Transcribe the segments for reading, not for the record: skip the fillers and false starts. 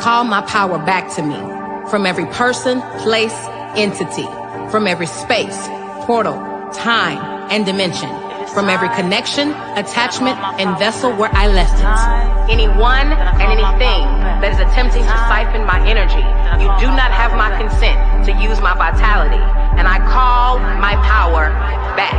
call my power back to me from every person, place, entity, from every space, portal, time, and dimension, from every connection, attachment, and vessel where I left it. Anyone and anything that is attempting to siphon my energy, you do not have my consent to use my vitality, and I call my power back.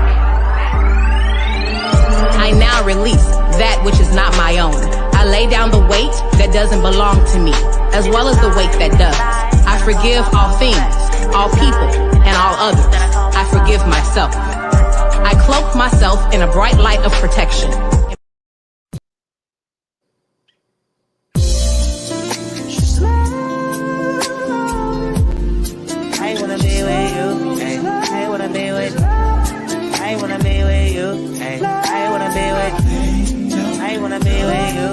I now release that which is not my own. I lay down the weight that doesn't belong to me, as well as the weight that does. I forgive all things, all people, and all others. I forgive myself. I cloak myself in a bright light of protection. I wanna be with you. I wanna be with you. I wanna be with you. I wanna be with you. I wanna be with you.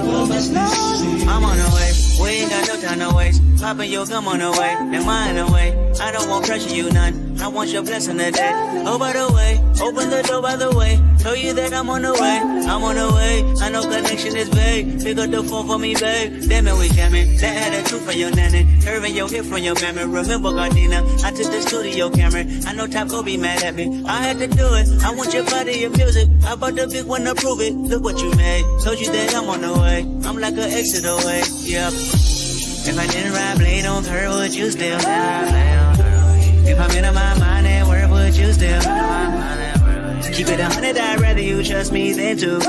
I'm on the way. We ain't got no time to waste. Poppin' your gum on the way, and mine away. I don't want pressure, you none. I want your blessing today. Oh, by the way, open the door by the way. Tell you that I'm on the way. I'm on the way. I know connection is vague. Pick up the phone for me, babe. Damn it, we jamming. That had a tooth for your nanny. Curving your hip from your memory. Remember, Gardena, I took the studio camera. I know Top go be mad at me. I had to do it. I want your body, your music. I bought the big one to prove it. Look what you made. Told you that I'm on the way. I'm like an exit away. Yep. If I didn't ride blade on her, would you still ride? If I'm in my mind at work, would you still keep it 100? I'd rather you trust me than to.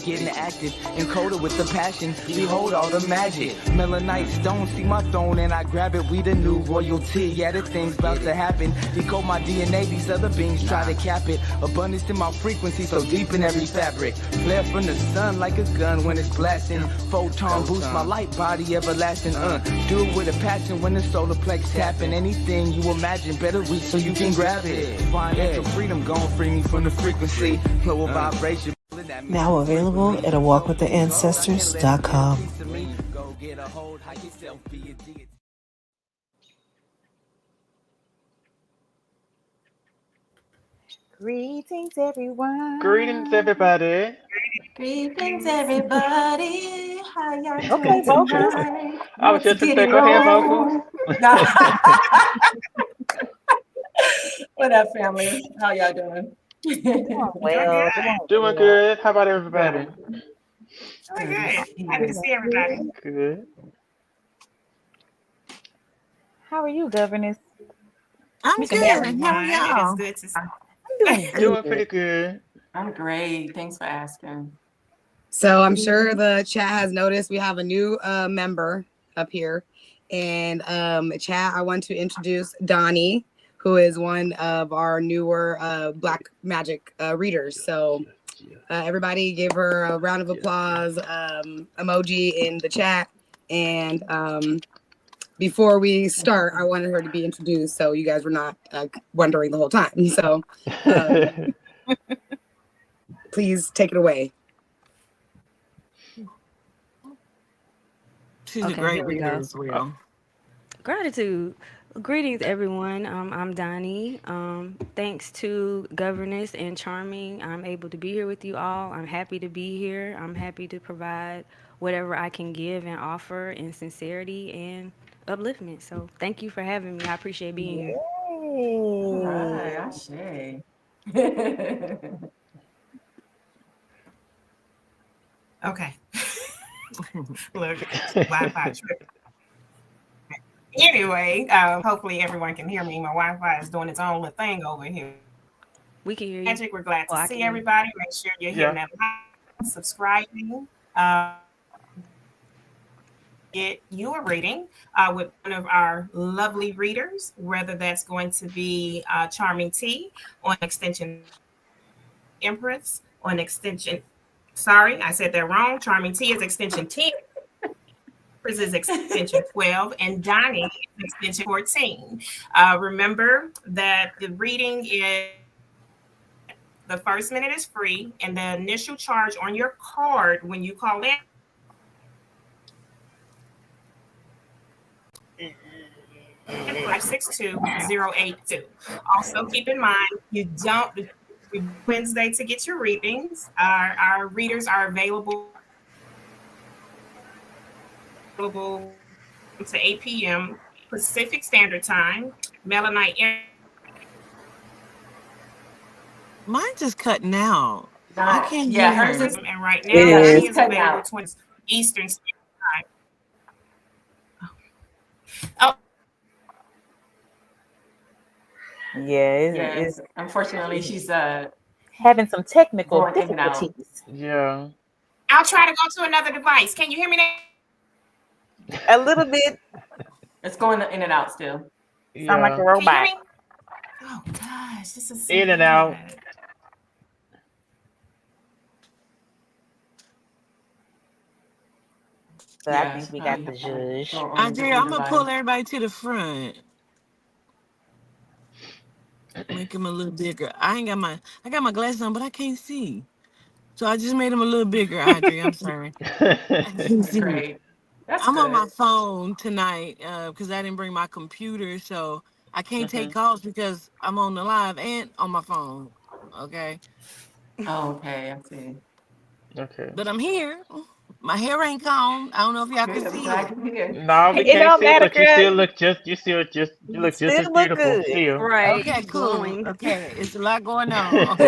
Getting active, encoded with the passion. Behold all the magic. Melanite stone, see my throne, and I grab it. We the new royalty. Yeah, the thing's about to happen. Decode my DNA, these other beings try to cap it. Abundance in my frequency, so deep in every fabric. Flare from the sun like a gun when it's blasting. Photon boost my light body everlasting. Do it with a passion when the solar plex tapping. Anything you imagine, better reach so you can grab it. Financial freedom, gon' free me from the frequency. Lower vibration. Now available at awalkwiththeancestors.com. Greetings, everyone. Greetings, everybody. Greetings, everybody. How y'all doing Okay, vocals. tonight? I was just to say, go ahead, vocals. What up, family? How y'all doing? Well, Doing good. How about everybody? Doing good. Happy to see everybody. Good. how are you, Governess? I'm good. How are y'all? It is good to see. Doing pretty good. I'm great. Thanks for asking. So I'm sure the chat has noticed we have a new member up here. And chat, I want to introduce Donnie, who is one of our newer Black Magic readers. So everybody give her a round of applause, emoji in the chat. And before we start, I wanted her to be introduced so you guys were not wondering the whole time. So please take it away. She's a great reader as well. Gratitude. Greetings, everyone. I'm Donnie. Thanks to Governess and Charming, I'm able to be here with you all. I'm happy to be here. I'm happy to provide whatever I can give and offer in sincerity and upliftment. So thank you for having me. I appreciate being here. All right, Ashe. Okay. Look, Wi-Fi trip. Anyway, hopefully everyone can hear me. My Wi-Fi is doing its own little thing over here. We can hear you. Majick, we're glad to see everybody. Make sure you're hitting that like, subscribing. Get your reading with one of our lovely readers, whether that's going to be Charming T on extension Empress, on extension, sorry, I said that wrong. Charming T is extension 10. Empress is extension 12, and Donnie is extension 14. Remember that the reading is, the first minute is free, and the initial charge on your card when you call in 562-082. Also, keep in mind, you don't Wednesday to get your readings. Our readers are available available to 8 p.m. Pacific Standard Time. Melanite. Mine's just cutting out. I Not, can't yeah, hear hers her. is, And right It now, yeah, she is. she's is cutting available out. 20 Eastern Standard Time. Oh, Yeah, Yes, it's unfortunately, she's having some technical going in and out. difficulties. Yeah. I'll try to go to another device. Can you hear me now? A little bit. It's going in and out still. Sound like a Yeah. Can you hear robot. me? Oh gosh, this is so In and out. bad. But I Yeah, think she we got probably the have to judge. go on a Andrea, different I'm gonna pull device. everybody to the front. Make them a little bigger. I got my glasses on, but I can't see. So I just made them a little bigger, Audrey. I'm sorry. I can't see. Great. That's I'm on my good. phone tonight because I didn't bring my computer, so I can't take calls because I'm on the live and on my phone. Okay, Oh, okay, I see. Okay. but I'm here. My hair ain't combed. I don't know if y'all can Good. I'm see glad it. you're here. No, we It can't don't see it, matter, but you girl. still look you look just Still as look beautiful good. still. Right. Okay, You cool. glowing. Okay, it's a lot going on.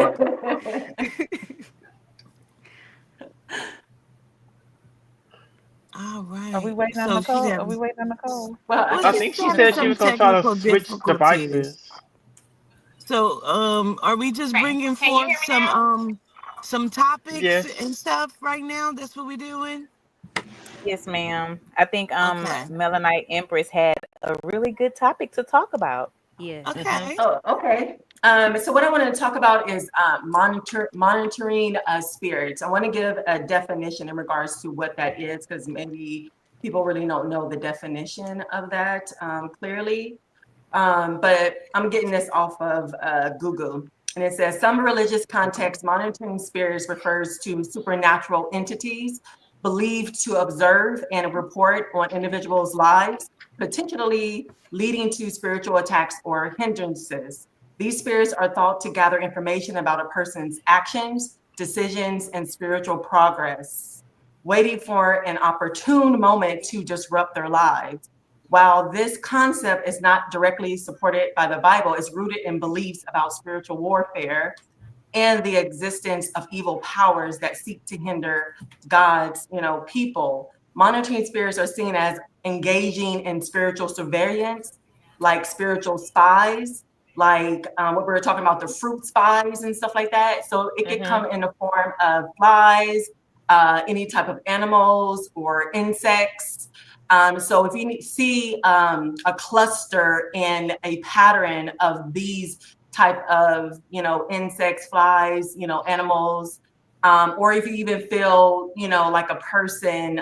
All Are we right. waiting on So she's Nicole? Are having we waiting on Nicole? Well, well, I actually, think she's she having said she some was gonna try to technical switch difficulties. devices. So, are we just Okay. bringing Can you forth hear me now? some topics Yes. and stuff right now? That's what we're doing. Yes, ma'am. I think Okay. Melanite Empress had a really good topic to talk about. Yes. Mhm. Okay. oh, okay. So what I want to talk about is monitoring spirits. I want to give a definition in regards to what that is, because maybe people really don't know the definition of that clearly. But I'm getting this off of Google. And it says some religious contexts, monitoring spirits refers to supernatural entities believed to observe and report on individuals' lives, potentially leading to spiritual attacks or hindrances. These spirits are thought to gather information about a person's actions, decisions, and spiritual progress, waiting for an opportune moment to disrupt their lives. While this concept is not directly supported by the Bible, it's rooted in beliefs about spiritual warfare and the existence of evil powers that seek to hinder God's, people. Monitoring spirits are seen as engaging in spiritual surveillance, like spiritual spies, like what we were talking about, the fruit spies and stuff like that. So it could come Mhm. in the form of flies, any type of animals or insects. So if you see a cluster in a pattern of these type of insects, flies, animals, or if you even feel like a person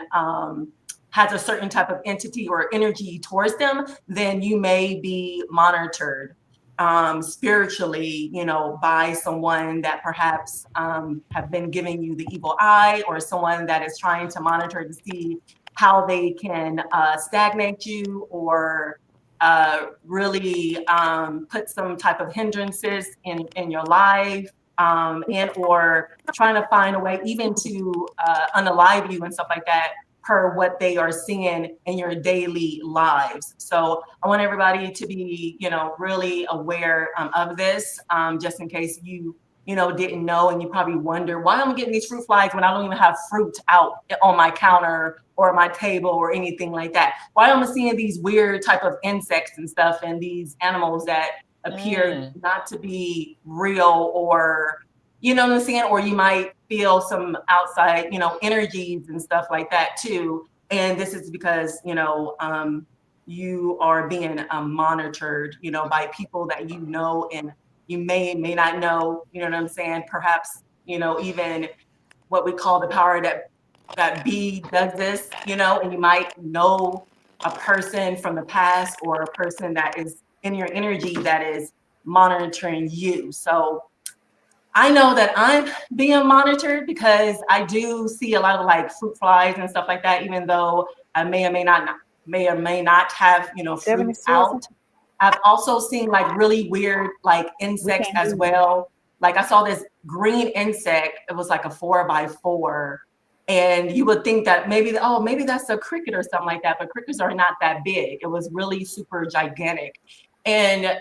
has a certain type of entity or energy towards them, then you may be monitored spiritually, by someone that perhaps have been giving you the evil eye, or someone that is trying to monitor to see how they can stagnate you, or really put some type of hindrances in your life, and or trying to find a way even to unalive you and stuff like that, per what they are seeing in your daily lives. So I want everybody to be, really aware of this, just in case you didn't know, and you probably wonder why I'm getting these fruit flies when I don't even have fruit out on my counter or my table or anything like that. Why am I seeing these weird type of insects and stuff, and these animals that appear Mm. not to be real, or you know what I'm saying? Or you might feel some outside, energies and stuff like that too. And this is because, you are being monitored, by people that and you may not know, you know what I'm saying? Perhaps, even what we call the power that B does this, and you might know a person from the past, or a person that is in your energy that is monitoring you. So I know that I'm being monitored, because I do see a lot of like fruit flies and stuff like that, even though I may or may not have, fruit Governor, say out. something. I've also seen like really weird like We insects can't as hear you. well. Like I saw this green insect. It was like a 4x4, And you would think that maybe, oh, maybe that's a cricket or something like that, but crickets are not that big. It was really super gigantic. And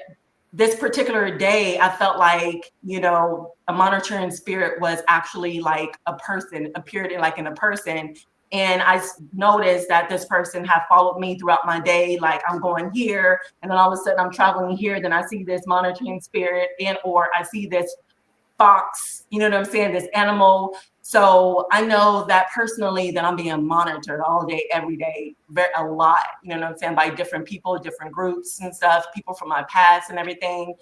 this particular day, I felt like, you know, a monitoring spirit was actually like a person, appeared in like in a person. And I noticed that this person had followed me throughout my day. Like I'm going here, and then all of a sudden I'm traveling here. Then I see this monitoring spirit, and or I see this fox, you know what I'm saying, this animal. So I know that personally that I'm being monitored all day, every day, a lot, you know what I'm saying, by different people, different groups and stuff, people from my past and everything.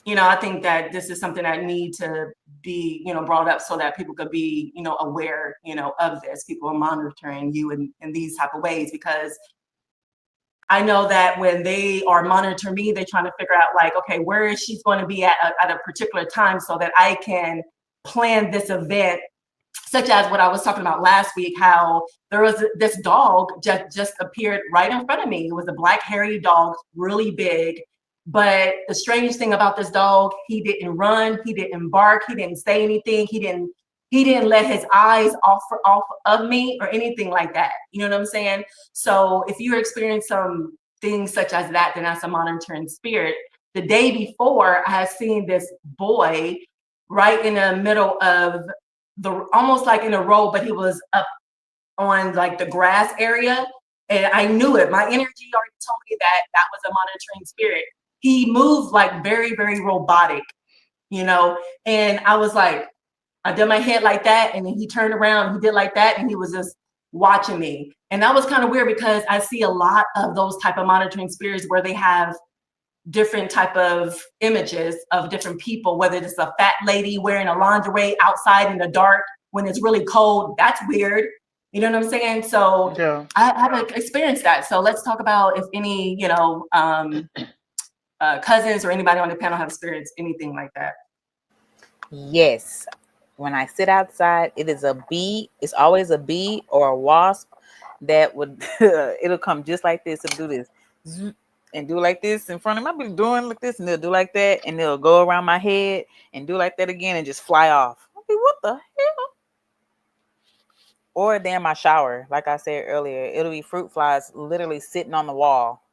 You know, I think that this is something that need to be, you know, brought up so that people could be, you know, aware, you know, of this. People are monitoring you in these type of ways, because I know that when they are monitoring me, they're trying to figure out like, okay, where is she going to be at a particular time so that I can plan this event, such as what I was talking about last week, how there was this dog just appeared right in front of me. It was a black hairy dog, really big. But the strange thing about this dog, he didn't run, he didn't bark, he didn't say anything, he didn't let his eyes off of me or anything like that. You know what I'm saying? So if you experience some things such as that, then that's a monitoring spirit. The day before, I had seen this boy right in the middle of almost like in a row, but he was up on like the grass area. And I knew it. My energy already told me that that was a monitoring spirit. He moved like very, very robotic, you know? And I was like, I did my head like that, and then he turned around, he did like that, and he was just watching me. And that was kind of weird, because I see a lot of those type of monitoring spirits where they have different type of images of different people, whether it's a fat lady wearing a lingerie outside in the dark when it's really cold. That's weird. You know what I'm saying? So Yeah. I haven't experienced that. So let's talk about if any, you know, cousins or anybody on the panel have experienced anything like that. Yes. When I sit outside, it is a bee. It's always a bee or a wasp that would, it'll come just like this and do this. And do like this in front of me. I'll be doing like this, and they'll do like that, and they'll go around my head and do like that again and just fly off. I'll be, what the hell? Or they're in my shower. Like I said earlier, it'll be fruit flies literally sitting on the wall.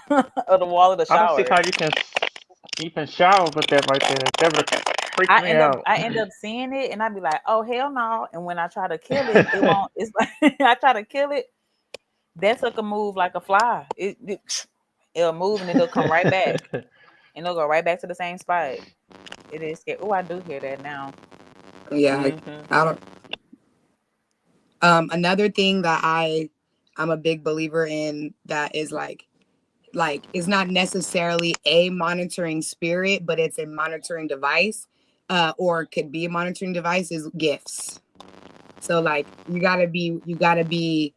Of the wall of the I don't see shower. how you can shower with that right there. That would freak me out. I end up seeing it, and I'd be like, oh hell no. And when I try to kill it, it won't. It's like I try to kill it. That sucker move like a fly. It'll move and it'll come right back. And it'll go right back to the same spot. It is scary. Oh, I do hear that now. Yeah, I don't. Another thing that I'm a big believer in, that is like it's not necessarily a monitoring spirit, but it's a monitoring device, or could be a monitoring device, is gifts. So like you gotta be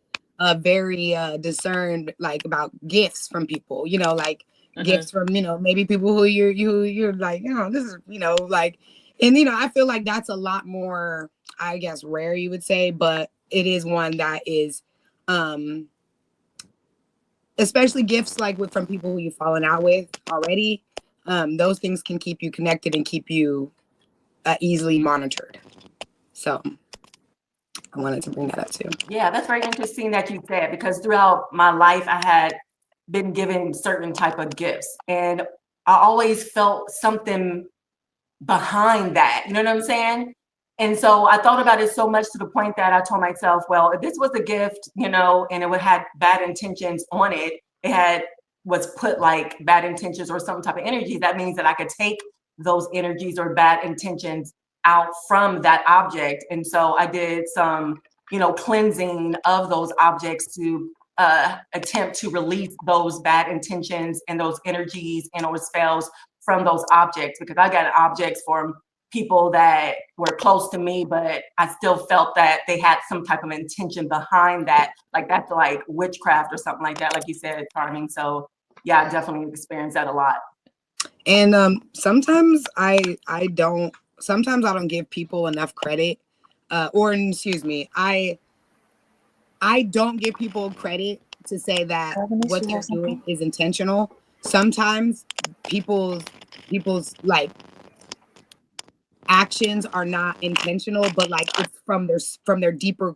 very discerned, like, about gifts from people, you know, like gifts from, you know, maybe people who you're like, you know, this is, you know, like, and you know, I feel like that's a lot more, I guess, rare, you would say, but it is one that is especially gifts like from people who you've fallen out with already. Those things can keep you connected and keep you easily monitored. So I wanted to bring that up too. Yeah, that's very interesting that you said, because throughout my life, I had been given certain type of gifts, and I always felt something behind that. You know what I'm saying? And so I thought about it so much to the point that I told myself, well, if this was a gift, you know, and it would had bad intentions on it, was put like bad intentions or some type of energy, that means that I could take those energies or bad intentions out from that object. And so I did some, you know, cleansing of those objects to attempt to release those bad intentions and those energies and those spells from those objects, because I got objects from people that were close to me, but I still felt that they had some type of intention behind that. Like that's like witchcraft or something like that, like you said, Charming. So yeah, I definitely experienced that a lot. And sometimes I don't give people enough credit, or excuse me, I don't give people credit to say that what they're doing is intentional. Sometimes people's like actions are not intentional, but like it's from their deeper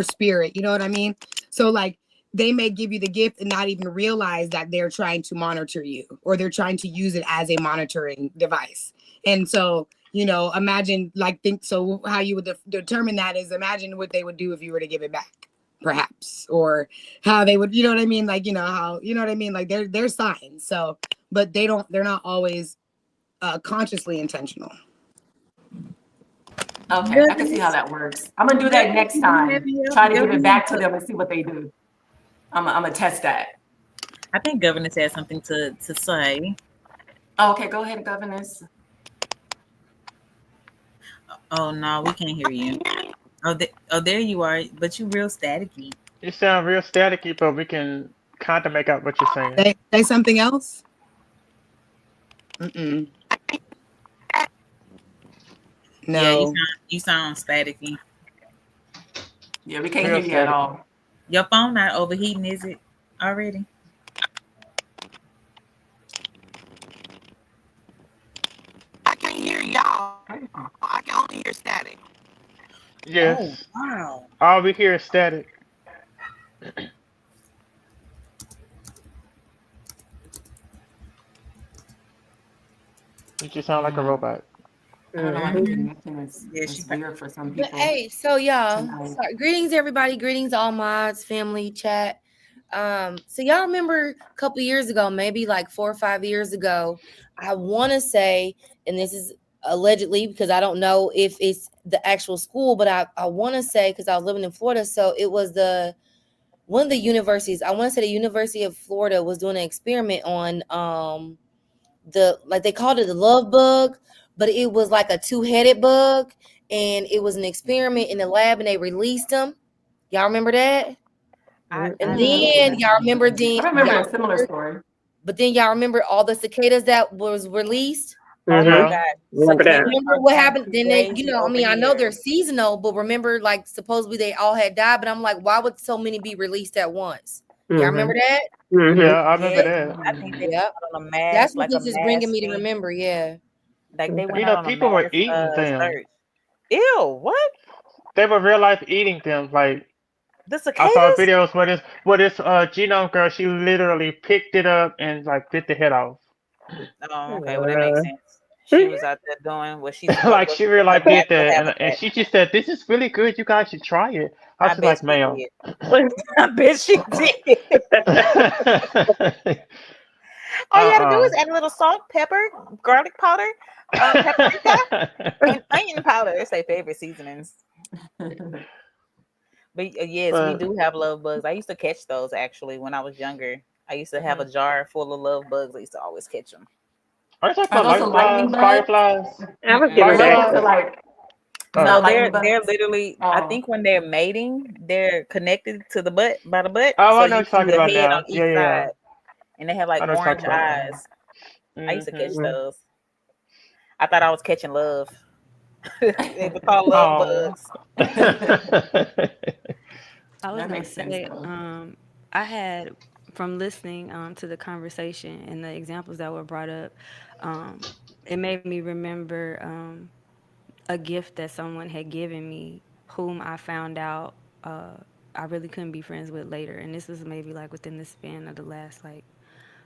spirit. You know what I mean? So like they may give you the gift and not even realize that they're trying to monitor you or they're trying to use it as a monitoring device. And so, you know, imagine like think so how you would determine that is imagine what they would do if you were to give it back, perhaps, or how they would, you know what I mean? Like, you know, how, you know what I mean? Like they're signs. So, but they're not always consciously intentional. Okay, I can see how Goodness, that works. I'm gonna do that goodness, next do you have time. any Try to give it governance? back to them and see what they do. I'm gonna test that. I think governance has something to say. Okay, go ahead, governess. Oh no, we can't hear you. Oh, there you are, but you real staticky. You sound real staticky, but we can kind of make out what you're saying. Say something else. Mm-mm. Yeah, No. you sound staticky. Yeah, we can't Real hear you at staticky. all. Your phone not overheating, is it already? I can't hear y'all. I can only hear static. Oh Yes. wow. All we hear is static. You just sound like a Mm, robot. I don't know why the mm-hmm. connection Yeah, is weird for some But people hey, so y'all, tonight. sorry, greetings everybody, greetings all mods, family, chat. So y'all remember a couple years ago, maybe like 4 or 5 years ago, I want to say, and this is allegedly because I don't know if it's the actual school, but I want to say because I was living in Florida, so it was the one of the universities. I want to say the University of Florida was doing an experiment on the like they called it the love bug, but it was like a two-headed bug, and it was an experiment in the lab, and they released them. Y'all remember that? I And do. then y'all remember I then remember a similar story. but then y'all remember all the cicadas that was released. Oh my Yeah. God, Remember that. cicadas Remember are what going happened? Then they, crazy I over mean, I know they're here. seasonal, but remember, like supposedly they all had died. But I'm like, why would so many be released at once? Y'all remember Mm-hmm. that? Yeah, Mm-hmm. I remember Yes, that. I think they Yep. went on a That's mass, what like a this is bringing mass me to thing. remember. Yeah. Like they You went out know, on a people were mass eating them. search. Ew, what? They were real life eating them. Like The I saw cicadas? videos where this genome girl, she literally picked it up and like bit the head off. Oh, okay. Well, that makes sense. She was out there doing Like what she real her life did natural that, and habitat. she just said, "This is really good. You guys should try it." I I was bet like, she "Ma'am." did. I bet she did. All you gotta do Uh-uh. is add a little salt, pepper, garlic powder, paprika, and onion powder. It's their favorite seasonings. But yes, we But do have love bugs. I used to catch those actually when I was younger. I used to have a jar full of love bugs. I used to always catch them. are you talking Are about those the light lightning flies, bugs? fireflies, I was Mm-mm. giving Or is back. those the fireflies? like is Oh, that No, lightning they're bugs? literally. I Oh, think when they're mating, they're connected to the butt by the butt, oh, so I know you what you're see talking the about head on now. each Yeah, yeah, yeah. side, and they have like I know what you're orange talking about. eyes. I used to catch Mm-hmm. Mm-hmm. those. I thought I was catching love. They were called love Oh. bugs. I was that gonna makes sense say, though. I had from listening to the conversation and the examples that were brought up, um, it made me remember a gift that someone had given me, whom I found out I really couldn't be friends with later, and this was maybe like within the span of the last like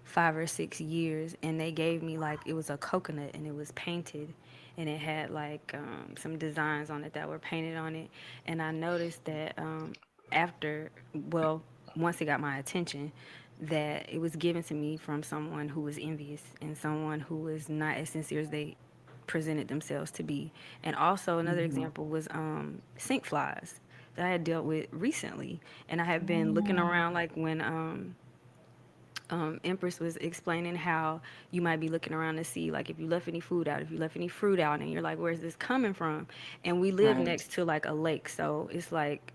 5 or 6 years, and they gave me like it was a coconut and it was painted, and it had like some designs on it that were painted on it, and I noticed that after, well, once it got my attention, that it was given to me from someone who was envious and someone who was not as sincere as they presented themselves to be. And also another example was sink flies that I had dealt with recently, and I had been looking around like when Empress was explaining how you might be looking around to see like if you left any food out, if you left any fruit out, and you're like, where's this coming from? And we live Right. next to like a lake, so it's like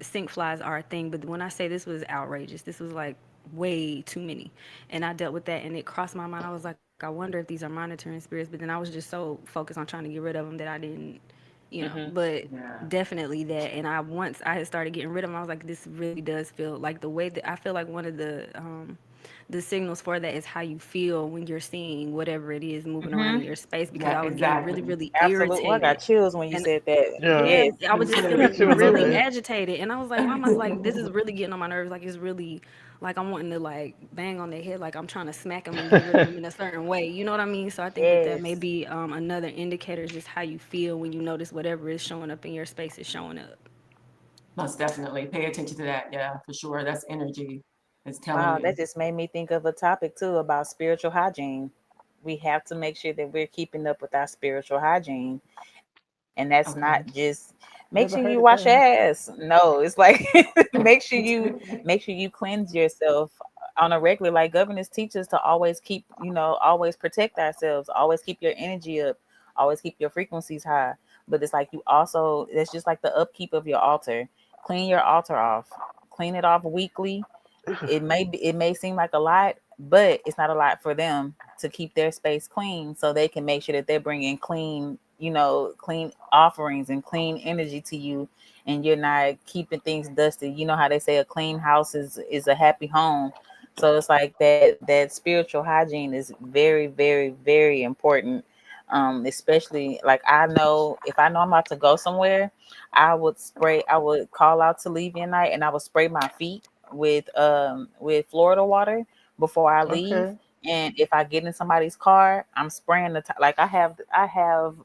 sink flies are a thing. But when I say this was outrageous, this was like way too many, and I dealt with that, and it crossed my mind. I was like, I wonder if these are monitoring spirits, but then I was just so focused on trying to get rid of them that I didn't, hmm but Yeah. definitely that. And once I had started getting rid of them, I was like, this really does feel like the way that I feel like one of the the signals for that is how you feel when you're seeing whatever it is moving around in Mm-hmm. your space, because Yeah, I was getting really, exactly. really Absolutely. I got irritated. chills when you And said that. Yeah. yeah, Yes. I was Me just too. Got feeling you a Me little really bit. too. agitated. And I was like, Mama's like, this is really getting on my nerves. Like, it's really, like, I'm wanting to, like, bang on their head. Like, I'm trying to smack them and get rid of them in a certain way. You know what I mean? So I think that that may Yes. be another indicator, is just how you feel when you notice whatever is showing up in your space is showing up. Most definitely. Pay attention to that. Yeah, for sure. That's energy. It's telling Wow, that you. just made me think of a topic too about spiritual hygiene. We have to make sure that we're keeping up with our spiritual hygiene. And that's not Okay. just make sure you Never wash heard your of that. ass. No, it's like make sure you cleanse yourself on a regular, like governors teach us to always keep, always protect ourselves, always keep your energy up, always keep your frequencies high. But it's like you also, it's just like the upkeep of your altar. Clean your altar off. Clean it off weekly. It may seem like a lot, but it's not a lot for them to keep their space clean, so they can make sure that they're bringing clean, clean offerings and clean energy to you, and you're not keeping things dusty. You know how they say a clean house is a happy home. So it's like that spiritual hygiene is very, very, very important. Especially like, if I know I'm about to go somewhere, I would call out to leave at night, and I would spray my feet with Florida water before I leave. Okay. And if I get in somebody's car, I'm spraying like I have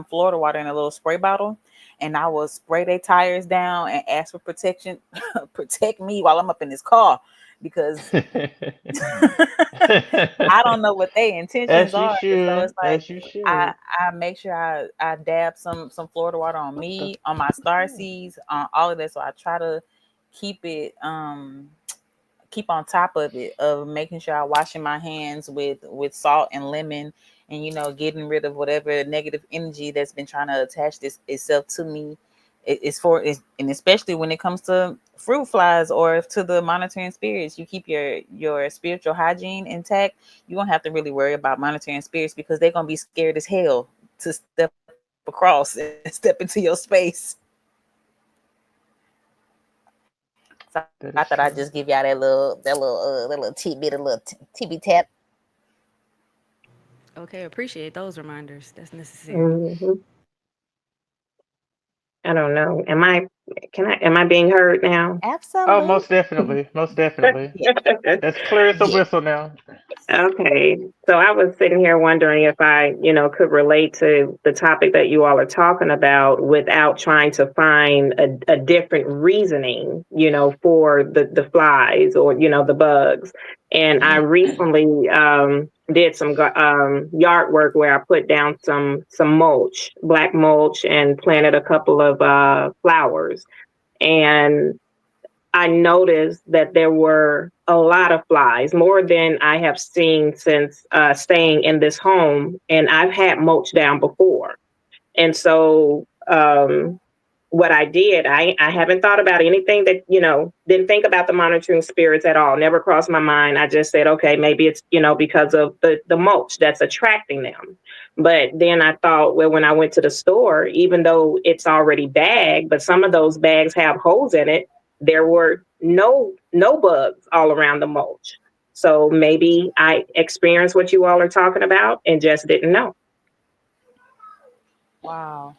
Florida water in a little spray bottle, and I will spray their tires down and ask for protection, protect me while I'm up in this car, because I don't know what their intentions As you are. So it's should. like, As you I should. I make sure I dab some Florida water on What the? me, on my star Yeah. seeds, on all of that. So I try to keep it keep on top of it, of making sure I washing my hands with salt and lemon, and getting rid of whatever negative energy that's been trying to attach this itself to me. And especially when it comes to fruit flies or to the monitoring spirits, you keep your spiritual hygiene intact. You won't have to really worry about monitoring spirits, because they're gonna be scared as hell to step across and step into your space. So I thought I'd just That give is y'all true. that little tidbit, a little tippy tap. Okay, appreciate those reminders. That's necessary. hmm I don't know. Am I being heard now? Oh, Absolutely. most definitely. Most definitely. That's clear as a Yeah. whistle now. Okay. So I was sitting here wondering if I could relate to the topic that you all are talking about without trying to find a different reasoning for the flies or the bugs. And I recently did some yard work where I put down some mulch, black mulch, and planted a couple of flowers. And I noticed that there were a lot of flies, more than I have seen since staying in this home. And I've had mulch down before. And so, what I did, I haven't thought about anything didn't think about the monitoring spirits at all, never crossed my mind. I just said, okay, maybe it's because of the mulch that's attracting them. But then I thought, well, when I went to the store, even though it's already bagged, but some of those bags have holes in it, there were no bugs all around the mulch. So maybe I experienced what you all are talking about and just didn't know. Wow.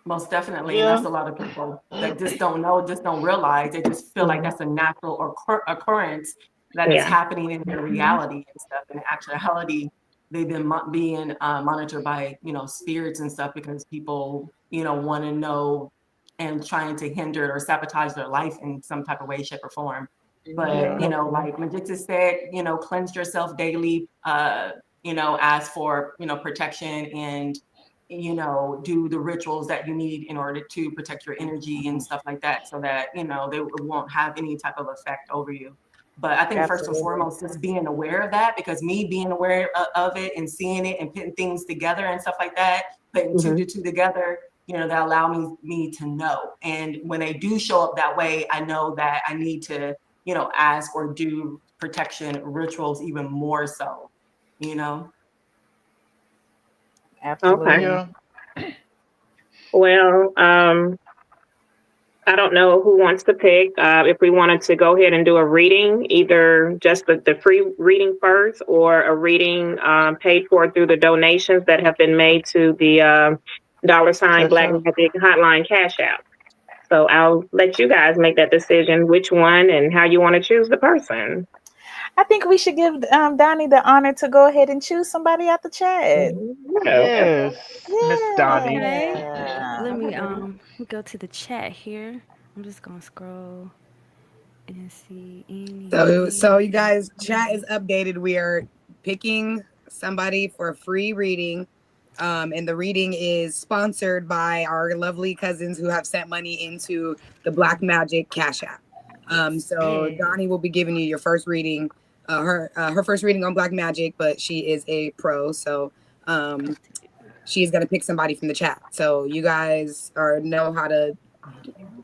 Most definitely. And that's Yeah. a lot of people that just don't know, just don't realize. They just feel like Mhm. that's a natural occurrence that is Yeah. happening in their reality and stuff. In actuality, they've been being monitored by, spirits and stuff, because people, want to know and trying to hinder or sabotage their life in some type of way, shape, or form. But, Yeah. like Majick just said, cleanse yourself daily, ask for, protection, and do the rituals that you need in order to protect your energy and stuff like that, so that, they won't have any type of effect over you. But I think first and Absolutely. foremost, just being aware of that, because me being aware of it and seeing it and putting things together and stuff like that, putting two hmm to two together, that allow me to know. And when they do show up that way, I know that I need to, ask or do protection rituals even more so, you know. Okay. Absolutely. Yeah. Well, I don't know who wants to pick. If we wanted to go ahead and do a reading, either just the free reading first or a reading paid for through the donations that have been made to the $ Cash Black out. Magic Hotline Cash App. So I'll let you guys make that decision, which one and how you want to choose the person. I think we should give Donnie the honor to go ahead and choose somebody out the chat. Yeah. Yes, Miss Donnie. Okay. Yeah. Let me go to the chat here. I'm just gonna scroll and see So you any. guys, chat is updated. We are picking somebody for a free reading. And the reading is sponsored by our lovely cousins who have sent money into the Black Magic Cash App. So Yeah. Donnie will be giving you your first reading, her first reading on Black Magic, but she is a pro, so she's gonna pick somebody from the chat. So you guys know how to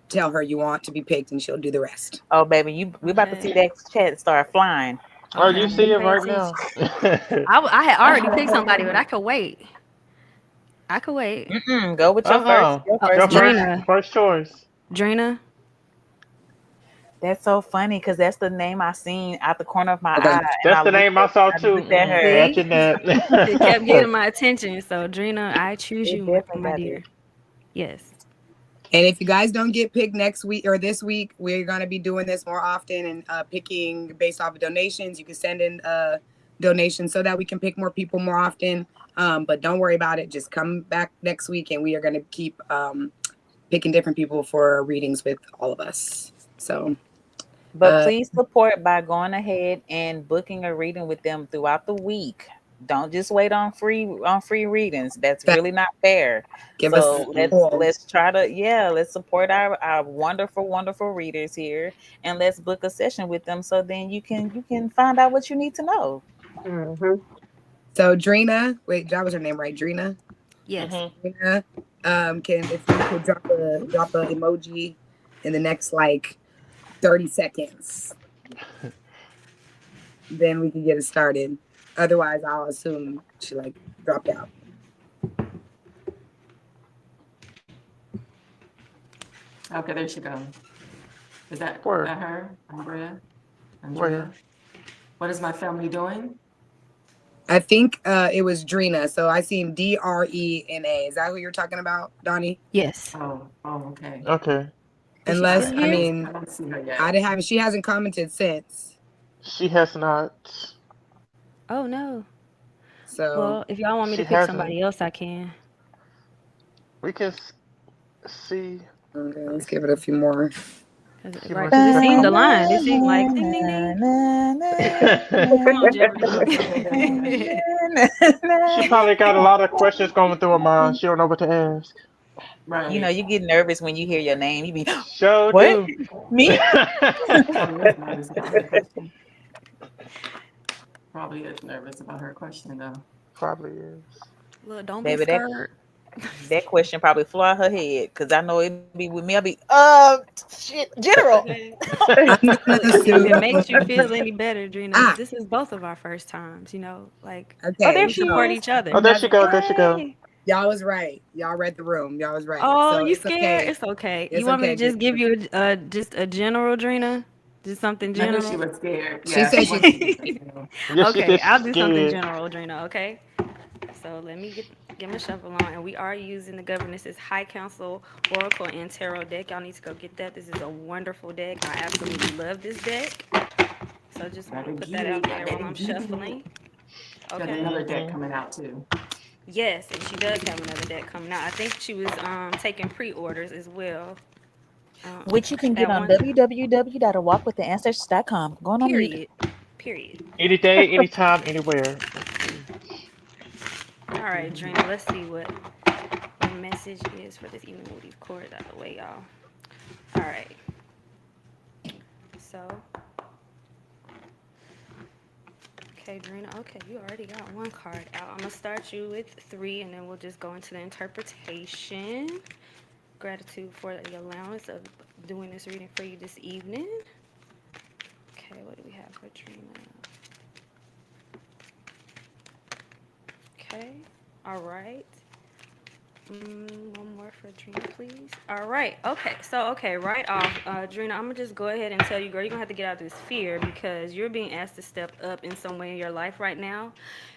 tell her you want to be picked, and she'll do the rest. Oh, baby, we about to see Okay. that chat start flying. Oh, Okay, you I'm gonna see it pay right attention. now. I had already picked somebody, but I could wait. I could wait. Go with your Oh, Your first pick. Drina. first choice. Drina. That's so funny because that's the name I seen out the corner of my Okay. eye, and That's the name I saw too. looked at her. See? Imagine that. It kept getting my attention. So Drina, I choose It you, definitely my got it. dear. Yes. And if you guys don't get picked next week or this week, we're gonna be doing this more often and picking based off of donations. You can send in donations so that we can pick more people more often. But don't worry about it. Just come back next week, and we are gonna keep picking different people for readings with all of us. So, But please support by going ahead and booking a reading with them throughout the week. Don't just wait on free readings. That's really not fair. give us So let's try to let's support our wonderful readers here, and let's book a session with them so then you can find out what you need to know. Mm-hmm. So Drina, wait, that was her name, right? Drina. Yes. Drina, if you could drop a emoji in the next like 30 seconds, then we can get it started. Otherwise, I'll assume she like dropped out. Okay, there she goes. Is that Where? her? Andrea? Where? What is my family doing? I think it was Drina. So I seen Drena. Is that who you're talking about, Donnie? Yes. Oh, okay. Okay. Is she Unless still I here? mean, I don't see her yet. I didn't have. She hasn't commented since. She has not. Oh no. So Well, if y'all want me She to pick hasn't. somebody else, I can. We can see. okay, let's give it a few more. Few Right, more because it seemed seconds. aligned. It seemed like ding ding ding. Come on, Jeremy. She probably got a lot of questions going through her mind. She don't know what to ask. Right. You know, you get nervous when you hear your name. You be Sure what? do. Me? Probably is nervous about her question though. Probably is. Look, don't be Baby, scared. that question probably fly her head because I know it be with me. I'll be shit, general. I'm gonna If assume. it makes you feel any better, Drina, Ah, this is both of our first times. Like Oh, there okay. we she support is. each other. Oh, there she go. There she go. Hey. Y'all was right. Y'all read the room. Y'all was right. Oh, So you it's scared? okay. It's okay. It's You want me okay. to just give you just a general, Drina? Just something I knew she general? was scared. She Yeah, said she she. was. Yes, she Okay, said I'll she's do something scared. general, Drina, okay? So let me get my shuffle on, and we are using the Governess's High Council Oracle and Tarot deck. Y'all need to go get that. This is a wonderful deck. I absolutely love this deck. So just want to put that out there while I'm shuffling. Got Okay. another deck coming out too. Yes, and she does have another deck coming out. I think she was taking pre-orders as well. Which you can get At on one time. www.walkwiththeancestors.com. Going on mute. Period. Any day, anytime, anywhere. All right, Drina, let's see what the message is for this evening. Move these cords out of the way, y'all. All right. So, okay, Drina. Okay, you already got one card out. I'm gonna start you with 3, and then we'll just go into the interpretation. Gratitude for the allowance of doing this reading for you this evening. Okay, what do we have for Drina? Okay, all right. One more for Drina, please. All right. Okay. So, okay, right off, Drina, I'm gonna just go ahead and tell you, girl, you're gonna have to get out this fear because you're being asked to step up in some way in your life right now.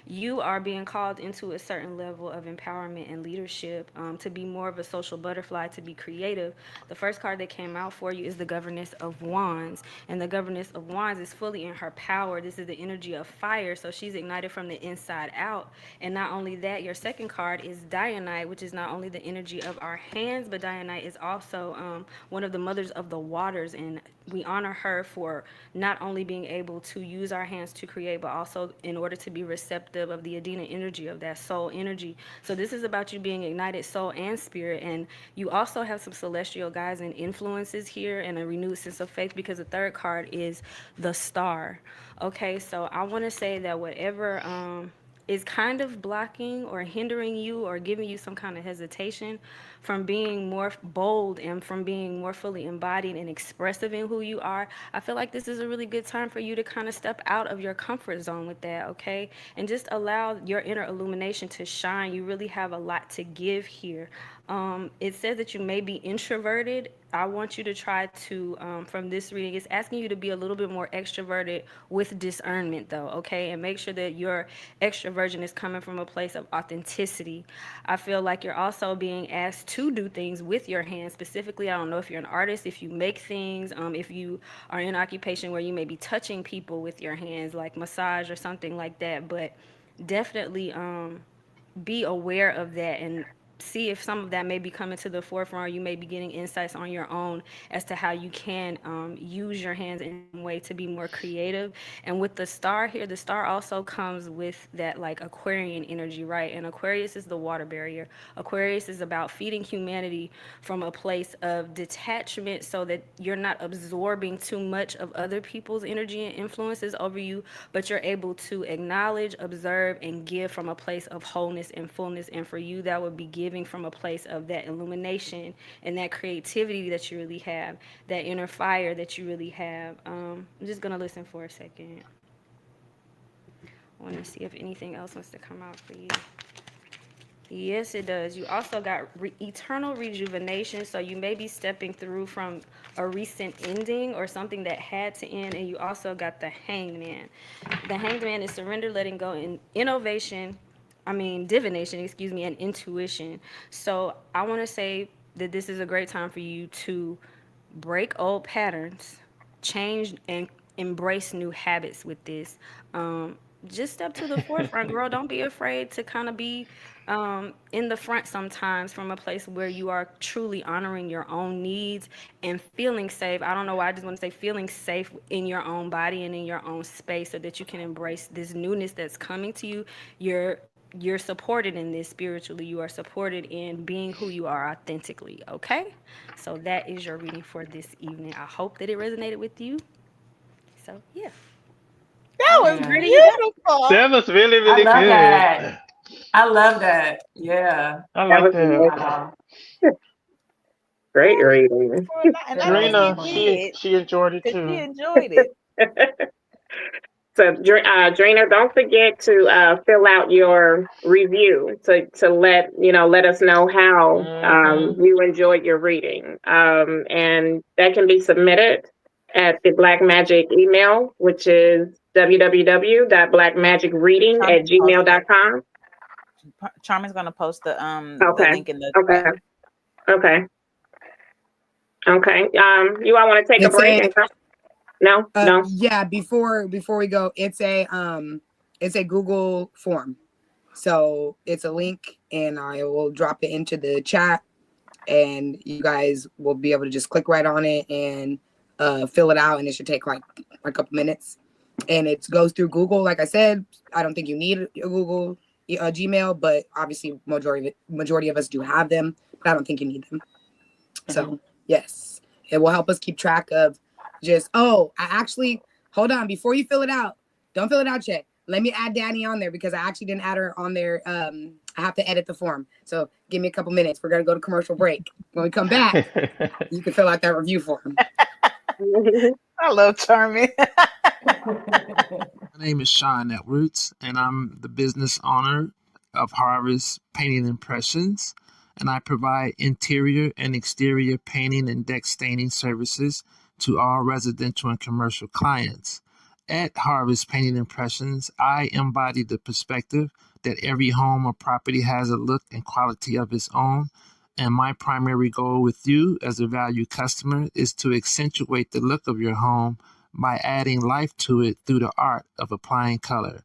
You are being called into a certain level of empowerment and leadership, to be more of a social butterfly, to be creative. The first card that came out for you is the Governess of Wands, and the Governess of Wands is fully in her power. This is the energy of fire, so she's ignited from the inside out. And not only that, your second card is Dianite, which is not only the energy of our hands, but Dianite is also one of the mothers of the waters, and we honor her for not only being able to use our hands to create, but also in order to be receptive of the Adena energy, of that soul energy. So this is about you being ignited soul and spirit, and you also have some celestial guides and influences here, and a renewed sense of faith, because the third card is the star. Okay, so I want to say that whatever is kind of blocking or hindering you or giving you some kind of hesitation from being more bold and from being more fully embodied and expressive in who you are, I feel like this is a really good time for you to kind of step out of your comfort zone with that, okay? And just allow your inner illumination to shine. You really have a lot to give here. It says that you may be introverted. I want you to try to, from this reading, it's asking you to be a little bit more extroverted with discernment, though, okay? And make sure that your extroversion is coming from a place of authenticity. I feel like you're also being asked to do things with your hands. Specifically, I don't know if you're an artist, if you make things, if you are in an occupation where you may be touching people with your hands, like massage or something like that. But definitely be aware of that and see if some of that may be coming to the forefront, or you may be getting insights on your own as to how you can use your hands in a way to be more creative. And with the star here, the star also comes with that like Aquarian energy, right? And Aquarius is the water barrier. Aquarius is about feeding humanity from a place of detachment so that you're not absorbing too much of other people's energy and influences over you, but you're able to acknowledge, observe, and give from a place of wholeness and fullness. And for you, that would be giving from a place of that illumination and that creativity that you really have, that inner fire that you really have. I'm just gonna listen for a second. I want to see if anything else wants to come out for you. Yes, it does. You also got eternal rejuvenation, so you may be stepping through from a recent ending or something that had to end, and you also got the Hanged Man. The Hanged Man is surrender, letting go, and divination, excuse me, and intuition. So I want to say that this is a great time for you to break old patterns, change and embrace new habits with this. Just step to the forefront, girl. Don't be afraid to kind of be in the front sometimes from a place where you are truly honoring your own needs and feeling safe. I don't know why I just want to say feeling safe in your own body and in your own space so that you can embrace this newness that's coming to you. You're supported in this spiritually. You are supported in being who you are authentically, okay? So that is your reading for this evening. I hope that it resonated with you. So, yeah. That was Yeah. beautiful. That was really, I really love good. that. I love that. Yeah. I That like was that. Wow. great reading. And I think Drina, it did she enjoyed it because she too. enjoyed it. So, Drina, don't forget to fill out your review to let us know how you enjoyed your reading, and that can be submitted at the Black Magic email, which is www.blackmagicreading@gmail.com. Charmin's gonna post the Okay. link in the Okay. chat. Okay. Okay. You all want to take a It's break and come? No. Yeah, before we go, it's a Google form. So it's a link and I will drop it into the chat and you guys will be able to just click right on it and fill it out, and it should take like a couple minutes. And it goes through Google. Like I said, I don't think you need a Google Gmail, but obviously majority of us do have them, but I don't think you need them. So yes, it will help us keep track of just, hold on, before you fill it out, don't fill it out yet. Let me add Danny on there because I actually didn't add her on there. I have to edit the form. So give me a couple minutes. We're going to go to commercial break. When we come back, you can fill out that review form. I love Charmin. My name is Sean Edwards, and I'm the business owner of Harvest Painting Impressions. and I provide interior and exterior painting and deck staining services to all residential and commercial clients. At Harvest Painting Impressions, I embody the perspective that every home or property has a look and quality of its own. And my primary goal with you as a valued customer is to accentuate the look of your home by adding life to it through the art of applying color.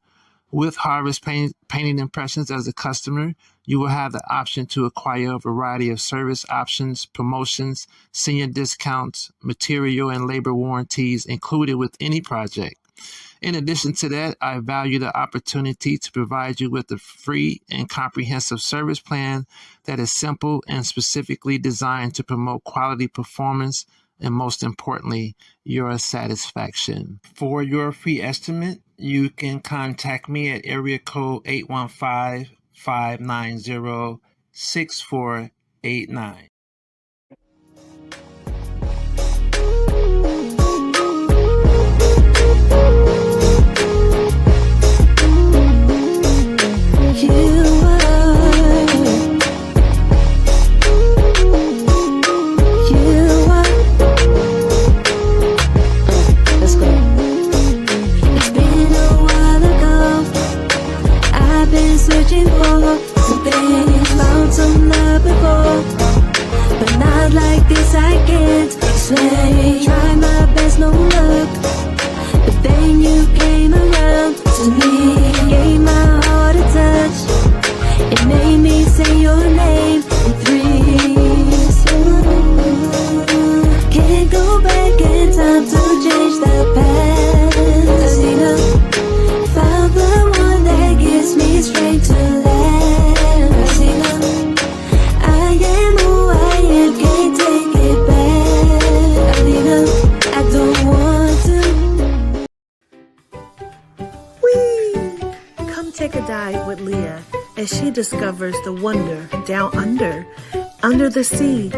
With Harvest Painting Impressions as a customer, you will have the option to acquire a variety of service options, promotions, senior discounts, material and labor warranties included with any project. In addition to that, I value the opportunity to provide you with a free and comprehensive service plan that is simple and specifically designed to promote quality performance and, most importantly, your satisfaction. For your free estimate, you can contact me at area code 815-590-6489. Searching for something, found some love before, but not like this. I can't explain. Try my best, no luck. But then you came around to me, gave my heart a touch. It made me say your name in threes. Can't go back in time to change the past. Found the one that gets me straight to land. I am who I am, can't take it back. I don't want to. Whee! Come take a dive with Leah as she discovers the wonder down under the sea.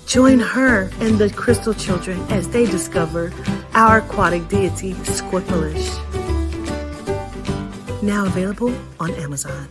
Join her and the Crystal Children as they discover our aquatic deity, Squirpelish. Now available on Amazon.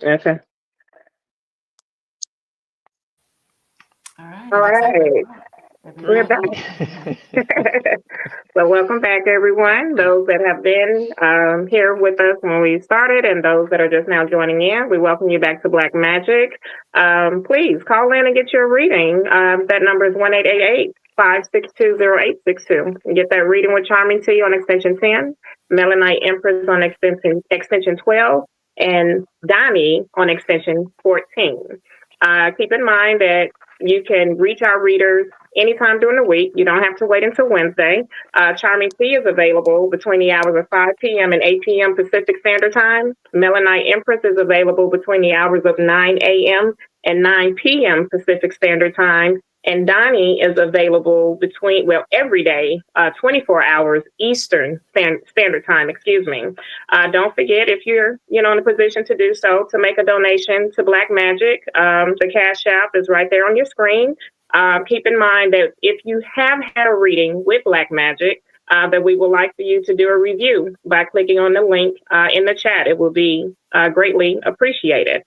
Okay. All All right. We're back. Right. So welcome back, everyone. Those that have been here with us when we started and those that are just now joining in, we welcome you back to Black Magic. Please call in and get your reading. That number is 1-888-562-0862. You get that reading with Charming T on extension 10, Melanite Empress on extension 12, and Donnie on extension 14. Keep in mind that you can reach our readers anytime during the week. You don't have to wait until Wednesday. Charming T is available between the hours of 5 p.m. and 8 p.m. Pacific Standard Time. Melanite Empress is available between the hours of 9 a.m. and 9 p.m. Pacific Standard Time. And Donnie is available every day, 24 hours Eastern Standard Time, excuse me. Don't forget, if you're, in a position to do so, to make a donation to Black Magic. The Cash App is right there on your screen. Keep in mind that if you have had a reading with Black Magic, that we would like for you to do a review by clicking on the link in the chat. It will be greatly appreciated.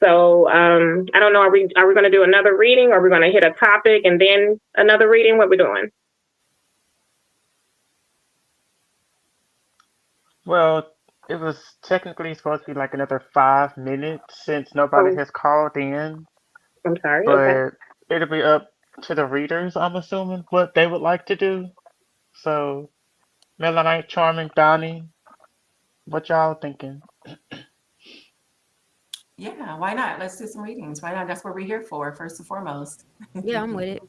So I don't know. Are we going to do another reading, or are we going to hit a topic and then another reading? What we doing? Well, it was technically supposed to be like another 5 minutes since nobody Oh, has called in, I'm sorry. Okay. but it'll be up to the readers, I'm assuming, what they would like to do. So, Melanite, Charming, Donnie, what y'all thinking? Yeah, why not? Let's do some readings. Why not? That's what we're here for, first and foremost. Yeah, I'm with it.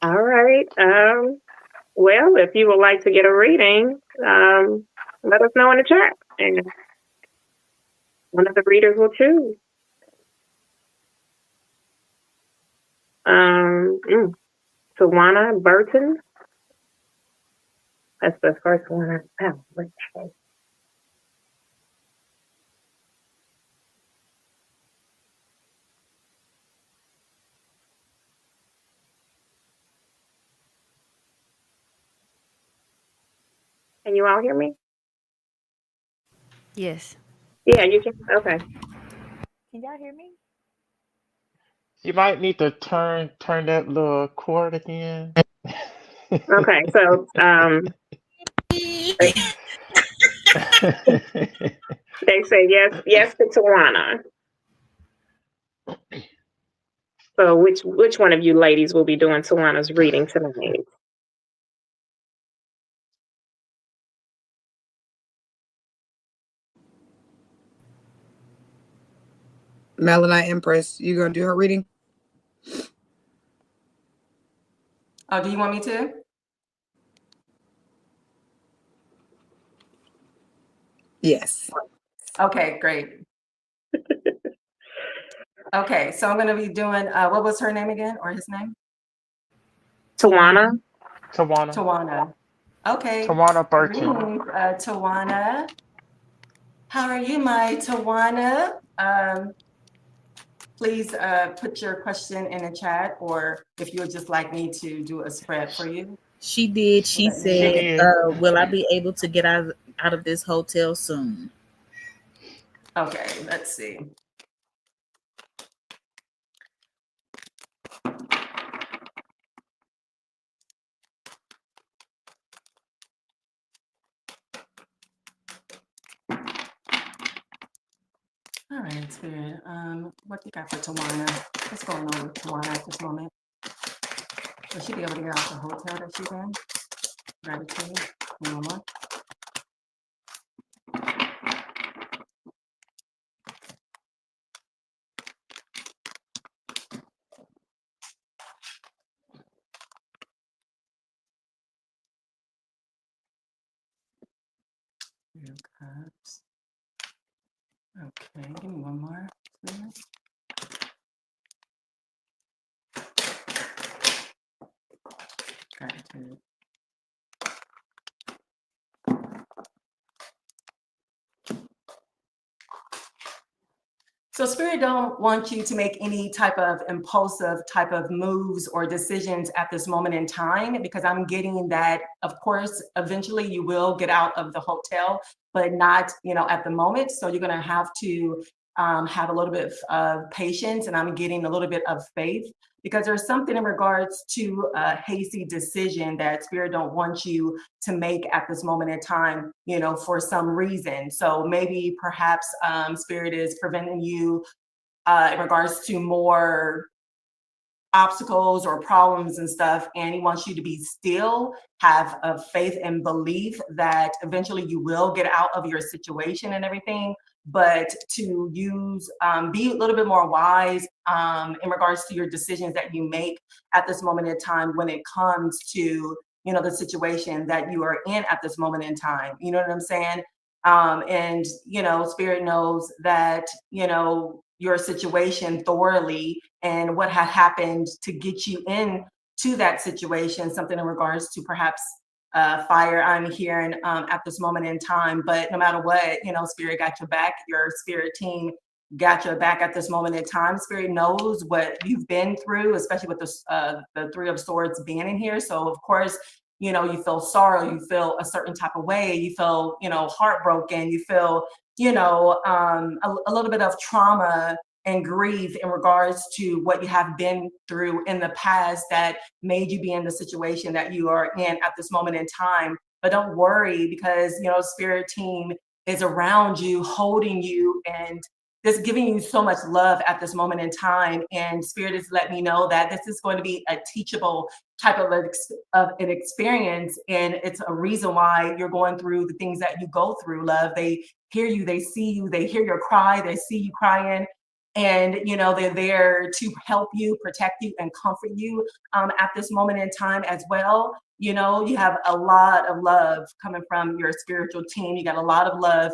All right. Well, if you would like to get a reading, let us know in the chat, and one of the readers will choose. Tawana Burton. That's the first one I found. Can you all hear me? Yes. Yeah, you can. Okay. Can y'all hear me? You might need to turn that little cord again. Okay. So they say yes to Tawana. So which one of you ladies will be doing Tawana's reading tonight? Melanite Empress, you gonna do her reading? Oh, do you want me to? Yes. Okay, great. Okay, so I'm going to be doing, what was her name again, or his name? Tawana. Tawana. Okay. Tawana Burton. Greetings, Tawana. How are you, my Tawana? Please put your question in the chat, or if you would just like me to do a spread for you. She did. She Let me know. said, will I be able to get out of this hotel soon? Okay, let's see. All right, Spirit. What you got for Tawana? What's going on with Tawana at this moment? Will she be able to get out the hotel that she's in? Gratitude. One more. Two cups. Okay, give me one more, please. Gratitude. So Spirit don't want you to make any type of impulsive type of moves or decisions at this moment in time, because I'm getting that, of course, eventually you will get out of the hotel, but not, at the moment. So you're going to have to have a little bit of patience, and I'm getting a little bit of faith, because there's something in regards to a hasty decision that Spirit don't want you to make at this moment in time, for some reason. So maybe perhaps Spirit is preventing you in regards to more obstacles or problems and stuff, and he wants you to be still, have a faith and belief that eventually you will get out of your situation and everything, but to use be a little bit more wise in regards to your decisions that you make at this moment in time when it comes to the situation that you are in at this moment in time. You know what I'm saying? And Spirit knows that your situation thoroughly, and what had happened to get you in to that situation, something in regards to perhaps fire, I'm hearing at this moment in time. But no matter what, Spirit got your back. Your Spirit team got your back at this moment in time. Spirit knows what you've been through, especially with the Three of Swords being in here. So of course, you feel sorrow, you feel a certain type of way, you feel, heartbroken, you feel, a little bit of trauma and grief in regards to what you have been through in the past that made you be in the situation that you are in at this moment in time. But don't worry, because spirit team is around you, holding you, and just giving you so much love at this moment in time. And spirit has let me know that this is going to be a teachable type of an experience, and it's a reason why you're going through the things that you go through. Love, they hear you, they see you, they hear your cry, they see you crying, and they're there to help you, protect you, and comfort you at this moment in time as well. You have a lot of love coming from your spiritual team. You got a lot of love,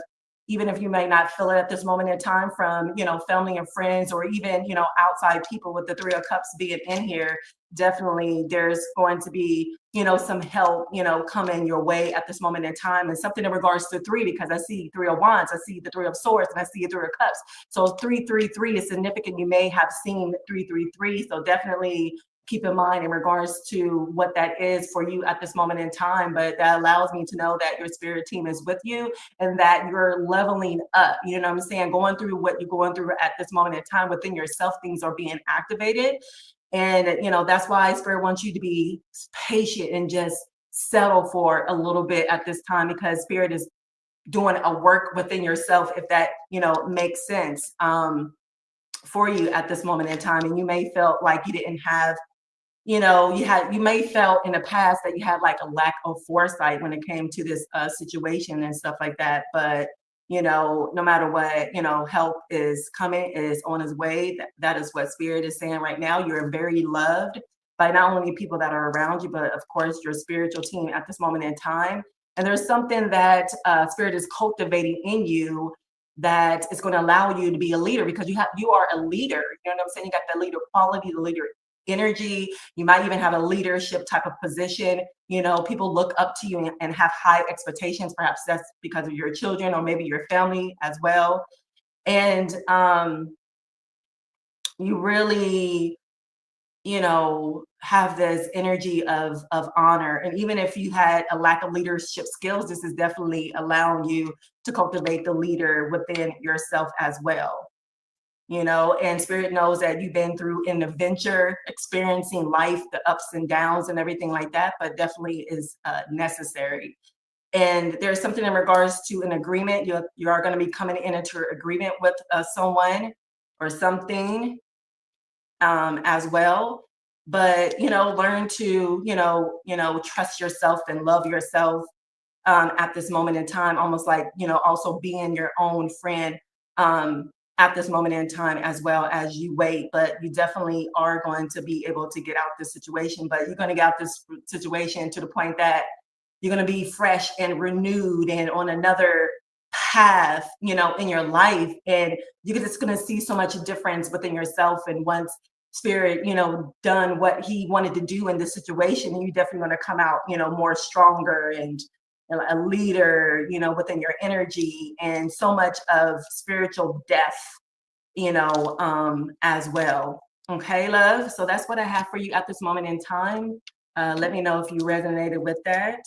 even if you may not feel it at this moment in time, from family and friends, or even outside people. With the Three of Cups being in here, definitely there's going to be some help coming your way at this moment in time. And something in regards to three, because I see Three of Wands, I see the Three of Swords, and I see the Three of Cups. So 333 is significant. You may have seen 333, so definitely keep in mind in regards to what that is for you at this moment in time. But that allows me to know that your spirit team is with you, and that you're leveling up. You know what I'm saying? Going through what you're going through at this moment in time within yourself, things are being activated. And that's why spirit wants you to be patient and just settle for a little bit at this time, because spirit is doing a work within yourself, if that makes sense, for you at this moment in time. And you may feel like you didn't have you may felt in the past that you had like a lack of foresight when it came to this situation and stuff like that. But no matter what, help is coming, is on its way. That is what spirit is saying right now. You're very loved by not only people that are around you, but of course your spiritual team at this moment in time. And there's something that spirit is cultivating in you that is going to allow you to be a leader, because you are a leader. You know what I'm saying? You got the leader quality, the leader energy. You might even have a leadership type of position. People look up to you and have high expectations. Perhaps that's because of your children, or maybe your family as well. And you really have this energy of honor. And even if you had a lack of leadership skills, this is definitely allowing you to cultivate the leader within yourself as well. And spirit knows that you've been through an adventure, experiencing life, the ups and downs and everything like that, but definitely is necessary. And there's something in regards to an agreement. You are going to be coming into agreement with someone or something as well. But learn to trust yourself and love yourself at this moment in time, almost like also being your own friend at this moment in time, as well as you wait. But you definitely are going to be able to get out this situation. But you're going to get out this situation to the point that you're going to be fresh and renewed and on another path in your life. And you're just going to see so much difference within yourself. And once spirit done what he wanted to do in this situation, you definitely want to come out more stronger and a leader within your energy, and so much of spiritual depth as well. Okay, love, so that's what I have for you at this moment in time. Let me know if you resonated with that.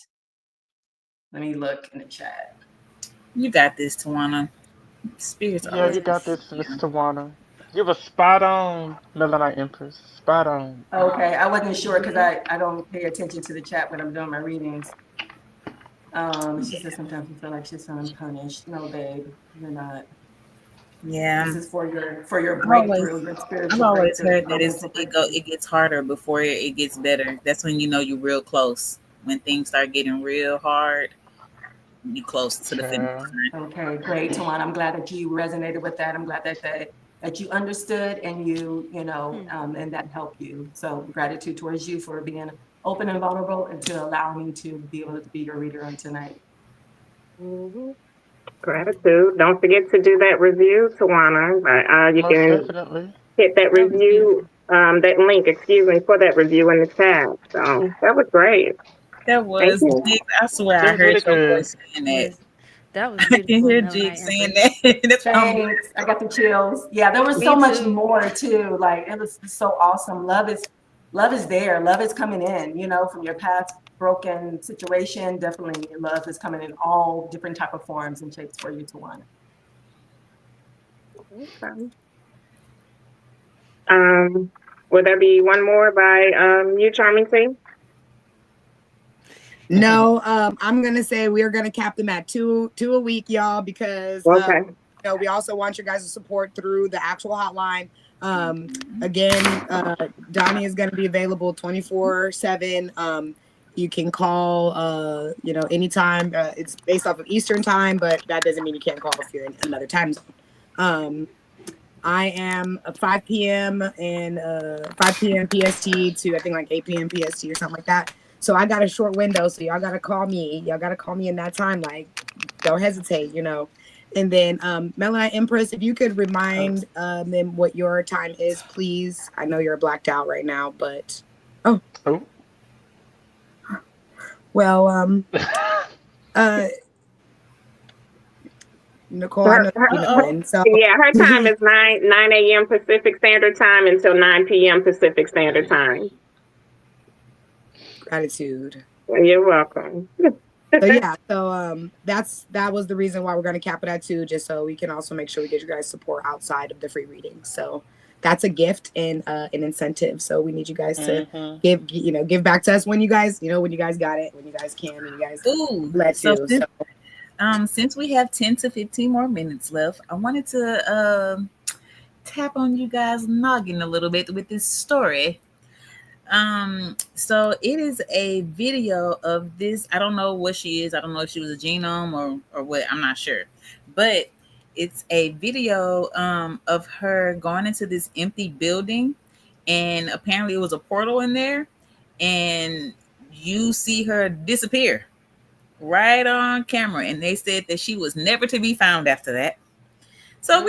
Let me look in the chat. You got this, Tawana. Spirits Yeah, always. you got this, Miss Tawana. You were spot on, Melanite Empress. Spot on. Okay, I wasn't sure because I don't pay attention to the chat when I'm doing my readings. She says sometimes you feel like she's unpunished. No, babe, you're not. Yeah. This is for your breakthrough, your spiritual I've always breakthrough. heard that it gets harder before it gets better. That's when you're real close. When things start getting real hard, you close to the finish line. Okay, great, Tawana. I'm glad that you resonated with that. I'm glad that you understood and and that helped you. So gratitude towards you for being open and vulnerable, and to allow me to be able to be your reader on tonight. Mm-hmm. Gratitude. Don't forget to do that review, Tawana. You Most can definitely. hit that review, that link, for that review in the chat. So that was great. That was Jig. I swear It I was heard really your good. voice saying that. Yes, that was I can beautiful, hear Jig Melanite saying Empress. that. That's why I'm Thanks. I got the chills. Yeah, there was Me so much too. more too. Like, it was so awesome. Love is there. Love is coming in, from your past broken situation. Definitely love is coming in all different type of forms and shapes for you, Tawana. Okay. Would there be one more by you, Charming T? No, I'm gonna say we are gonna cap them at two a week, y'all, because Okay. we also want your guys' support through the actual hotline. Again, Donnie is gonna be available 24/7. You can call anytime. It's based off of Eastern time, but that doesn't mean you can't call if you're in another time zone. I am 5 p.m. and 5 p.m. PST to I think like 8 p.m. PST or something like that. So I got a short window, so y'all gotta call me. Y'all gotta call me in that time. Like, don't hesitate, And then Melanite Empress, if you could remind them what your time is, please. I know you're blacked out right now, but Oh. Well, Nicole, I know you know, so yeah, her time is 9 a.m. Pacific Standard Time until 9 p.m. Pacific Standard Time. Gratitude. You're welcome. So yeah, so that was the reason why we're going to cap it at 2, just so we can also make sure we get you guys support outside of the free reading. So that's a gift and an incentive. So we need you guys to give back to us when you guys got it, when you guys can, when you guys let you. Since we have 10 to 15 more minutes left, I wanted to tap on you guys' noggin a little bit with this story. So it is a video of this. I don't know what she is. I don't know if she was a genome or what. I'm not sure. But it's a video of her going into this empty building, and apparently it was a portal in there, and you see her disappear right on camera, and they said that she was never to be found after that. So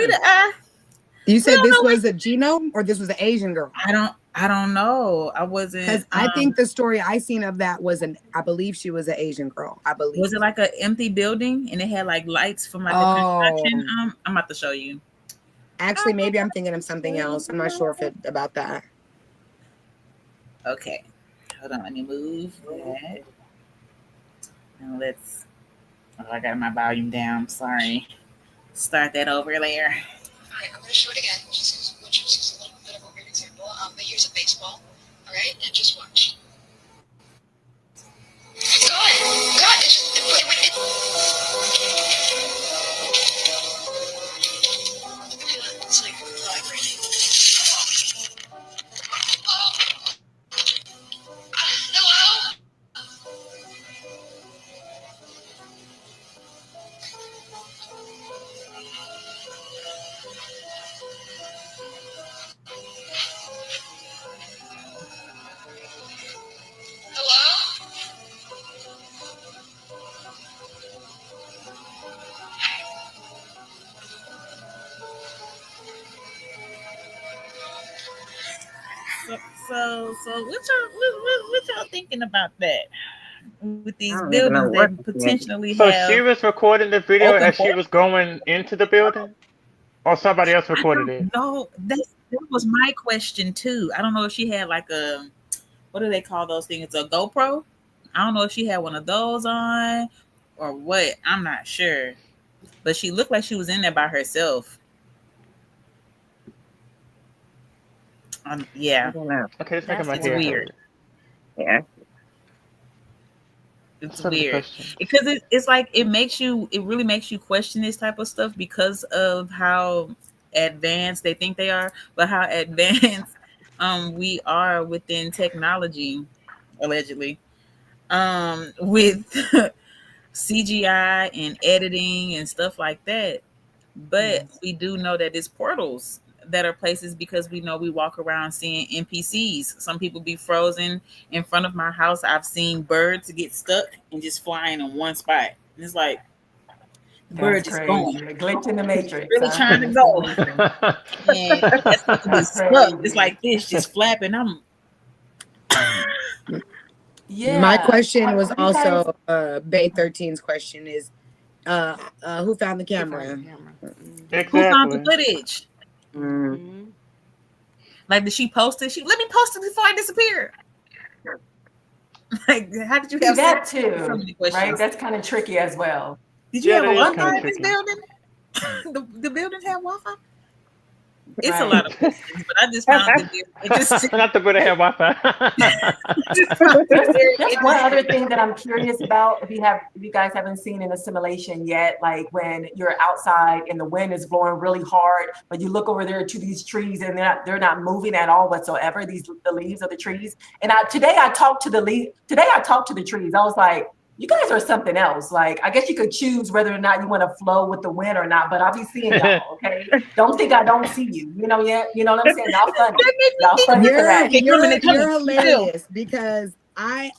you said this was a genome or this was an Asian girl? I don't know. I wasn't, because I think the story I seen of that was I believe she was an Asian girl. I believe. Was it like an empty building and it had like lights from like a construction? I'm about to show you. Actually, maybe I'm thinking of something else. I'm not sure about that. Okay, hold on. Let me move that. Now let's. Oh, I got my volume down. Sorry. Start that over there. All right, I'm going to show it again, which is a little bit of a weird example. But here's a baseball. All right, and just watch. God, it's like vibrating. Hello? So what y'all thinking about that? With these buildings that potentially So have. she was recording the video as she was going into the building, or somebody else recorded it? No, that was my question too. I don't know if she had like a, what do they call those things? A GoPro. I don't know if she had one of those on or what. I'm not sure, but she looked like she was in there by herself. Yeah. I don't know. Okay, it's making my It's hair weird. hurt. Yeah. It's weird because it's like it really makes you question this type of stuff because of how advanced they think they are, but how advanced we are within technology, allegedly, with CGI and editing and stuff like that. But we do know that it's portals that are places because we know we walk around seeing NPCs. Some people be frozen in front of my house. I've seen birds get stuck and just flying in one spot. And it's like the bird just going. A glitch in the matrix. Really trying to go. And that's what it is stuck. It's like this, just flapping. My question was also Bay 13's question is who found the camera? Exactly. Who found the footage? Like, did she post it? Let me post it before I disappear. Like, how did you have that too? So many questions. Right, that's kind of tricky as well. Did you have a Wi-Fi in this building? The buildings have Wi-Fi? It's a Right. lot of questions, but I just found it very interesting. Not to put ahead Wi-Fi. Very There's one interesting. other thing that I'm curious about. If you guys haven't seen in a simulation yet, like when you're outside and the wind is blowing really hard, but you look over there to these trees and they're not moving at all whatsoever. The leaves of the trees. And today I talked to the trees. I was like, you guys are something else. Like, I guess you could choose whether or not you want to flow with the wind or not, but I'll be seeing y'all, okay? Don't think I don't see you. You know, yeah, you know what I'm saying? Y'all funny. Y'all funny for that. You're hilarious because that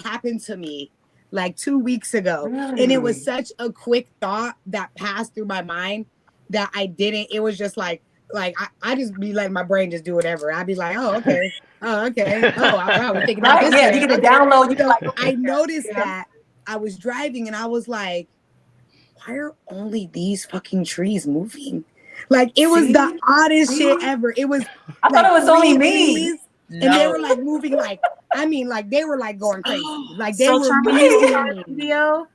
happened to me like 2 weeks ago. Really? And it was such a quick thought that passed through my mind that I didn't. It was just like I just be letting my brain just do whatever. I'd be like, oh, okay. Oh, okay. Oh, I was thinking about Right, this. yeah, you get to download. You can like, I noticed that I was driving and I was like, why are only these fucking trees moving? Like, it was the oddest shit ever. It was I thought it was only me. trees, and they were like moving like, I mean, like they were like going crazy. Like they So were Charlie, moving. video.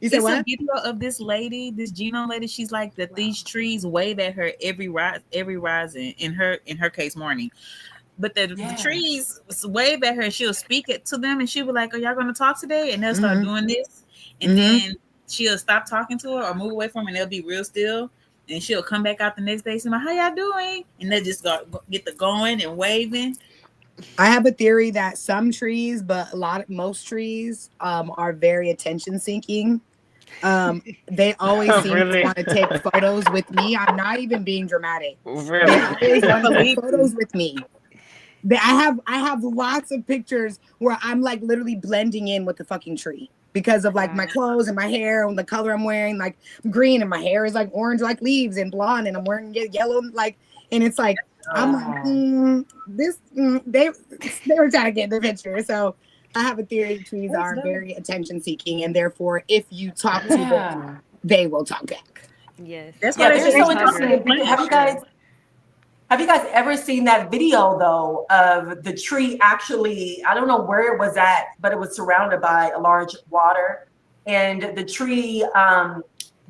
You said It's what? a video of this lady, this genome lady. She's like that. These trees wave at her every rising. In her case, morning. But the trees wave at her. And she'll speak it to them, and she'll be like, "Are y'all going to talk today?" And they'll start doing this, and then she'll stop talking to her or move away from her, and they'll be real still. And she'll come back out the next day, saying, "How y'all doing?" And they'll just get the going and waving. I have a theory that some trees, but most trees, are very attention seeking. They always seem to want to take photos with me. I'm not even being dramatic. Really? They always want to take photos with me. I have lots of pictures where I'm like literally blending in with the fucking tree because of like my clothes and my hair and the color I'm wearing, like green, and my hair is like orange like leaves and blonde, and I'm wearing yellow like, and it's like I'm like they were trying to get the picture. So I have a theory trees are very attention seeking, and therefore if you talk to them, they will talk back. Yes, that's why they're so interesting. Have you guys ever seen that video though of the tree actually? I don't know where it was at, but it was surrounded by a large water, and the tree,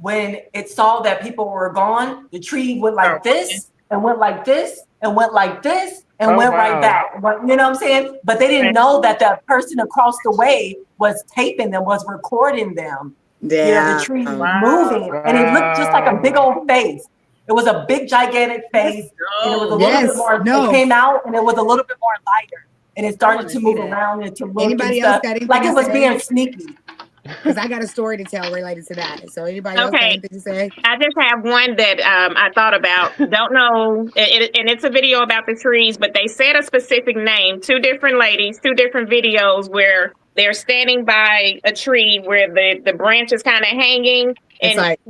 when it saw that people were gone, the tree went like this and went like this and went like this and went right back. But, you know what I'm saying? But they didn't know that the person across the way was taping them, was recording them. Yeah. You know, the tree moving, and it looked just like a big old face. It was a big, gigantic face, and it was a little bit more. It came out, and it was a little bit more lighter, and it started to move around and to look Anybody and else stuff, got anything like it to was say? being sneaky. Because I got a story to tell related to that. So anybody else got anything to say? I just have one that I thought about. Don't know, and it's a video about the trees, but they said a specific name. Two different ladies, two different videos where they're standing by a tree where the branch is kind of hanging, and like,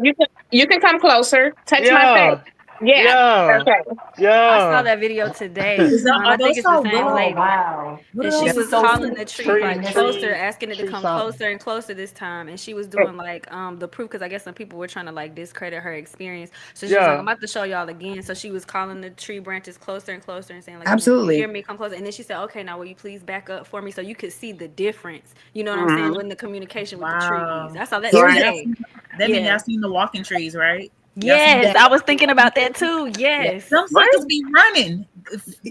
you can come closer, touch my face. Yeah. Okay. I saw that video today. I think it's the same lady. Wow. And she was calling the tree like closer, trees. asking it to come closer and closer this time. And she was doing like the proof, because I guess some people were trying to like discredit her experience. So she was like, I'm about to show y'all again. So she was calling the tree branches closer and closer and saying like, absolutely, you hear me, come closer. And then she said, okay, now will you please back up for me so you could see the difference? You know what I'm saying? When the communication with the trees. I saw that today. That means y'all seen the walking trees, right? Yes, I was thinking about that too. Yes. Some suckers be running.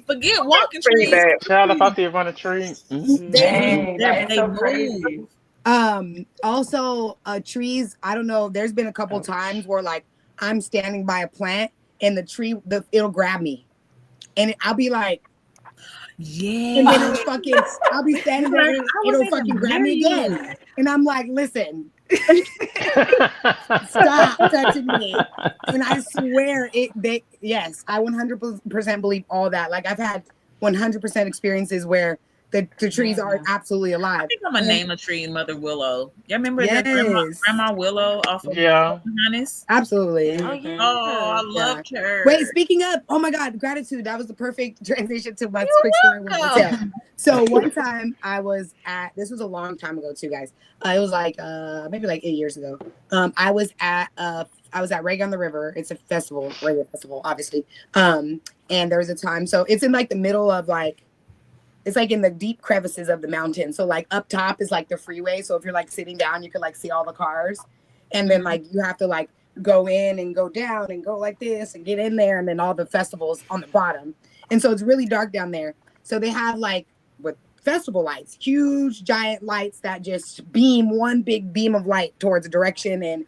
Forget walking trees. Child, if I see a running tree. They move. Also, trees, I don't know, there's been a couple times where like I'm standing by a plant and the tree, it'll grab me. And I'll be like, and then I'll be standing there and it'll fucking grab me again. And I'm like, listen, stop touching me. And I swear yes, I 100% believe all that. Like I've had 100% experiences where the trees are absolutely alive. I think I'm gonna name a tree Mother Willow. Y'all remember that Grandma Willow off of Honest? Absolutely. Oh, yeah. Oh, I loved her. Wait, speaking of, oh my God, gratitude. That was the perfect transition to my quick story I wanted to tell. So one time this was a long time ago too, guys. It was like maybe like 8 years ago. I was at Reggae on the River. It's a festival, reggae festival, obviously. And there was a time, so it's in like the middle of like, it's like in the deep crevices of the mountain. So like up top is like the freeway. So if you're like sitting down, you can like see all the cars. And then like you have to like go in and go down and go like this and get in there, and then all the festivals on the bottom. And so it's really dark down there. So they have like with festival lights, huge giant lights that just beam one big beam of light towards a direction, and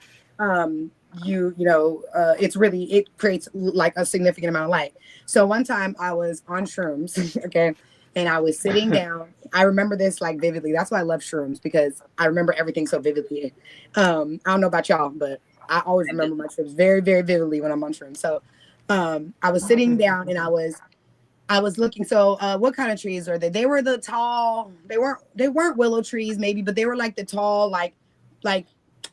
it's really, it creates like a significant amount of light. So one time I was on shrooms, okay, and I was sitting down. I remember this like vividly. That's why I love shrooms, because I remember everything so vividly. I don't know about y'all, but I always remember my shrooms very, very vividly when I'm on shrooms. So I was sitting down and I was looking. So what kind of trees are they? They were the tall, they weren't willow trees maybe, but they were like the tall, like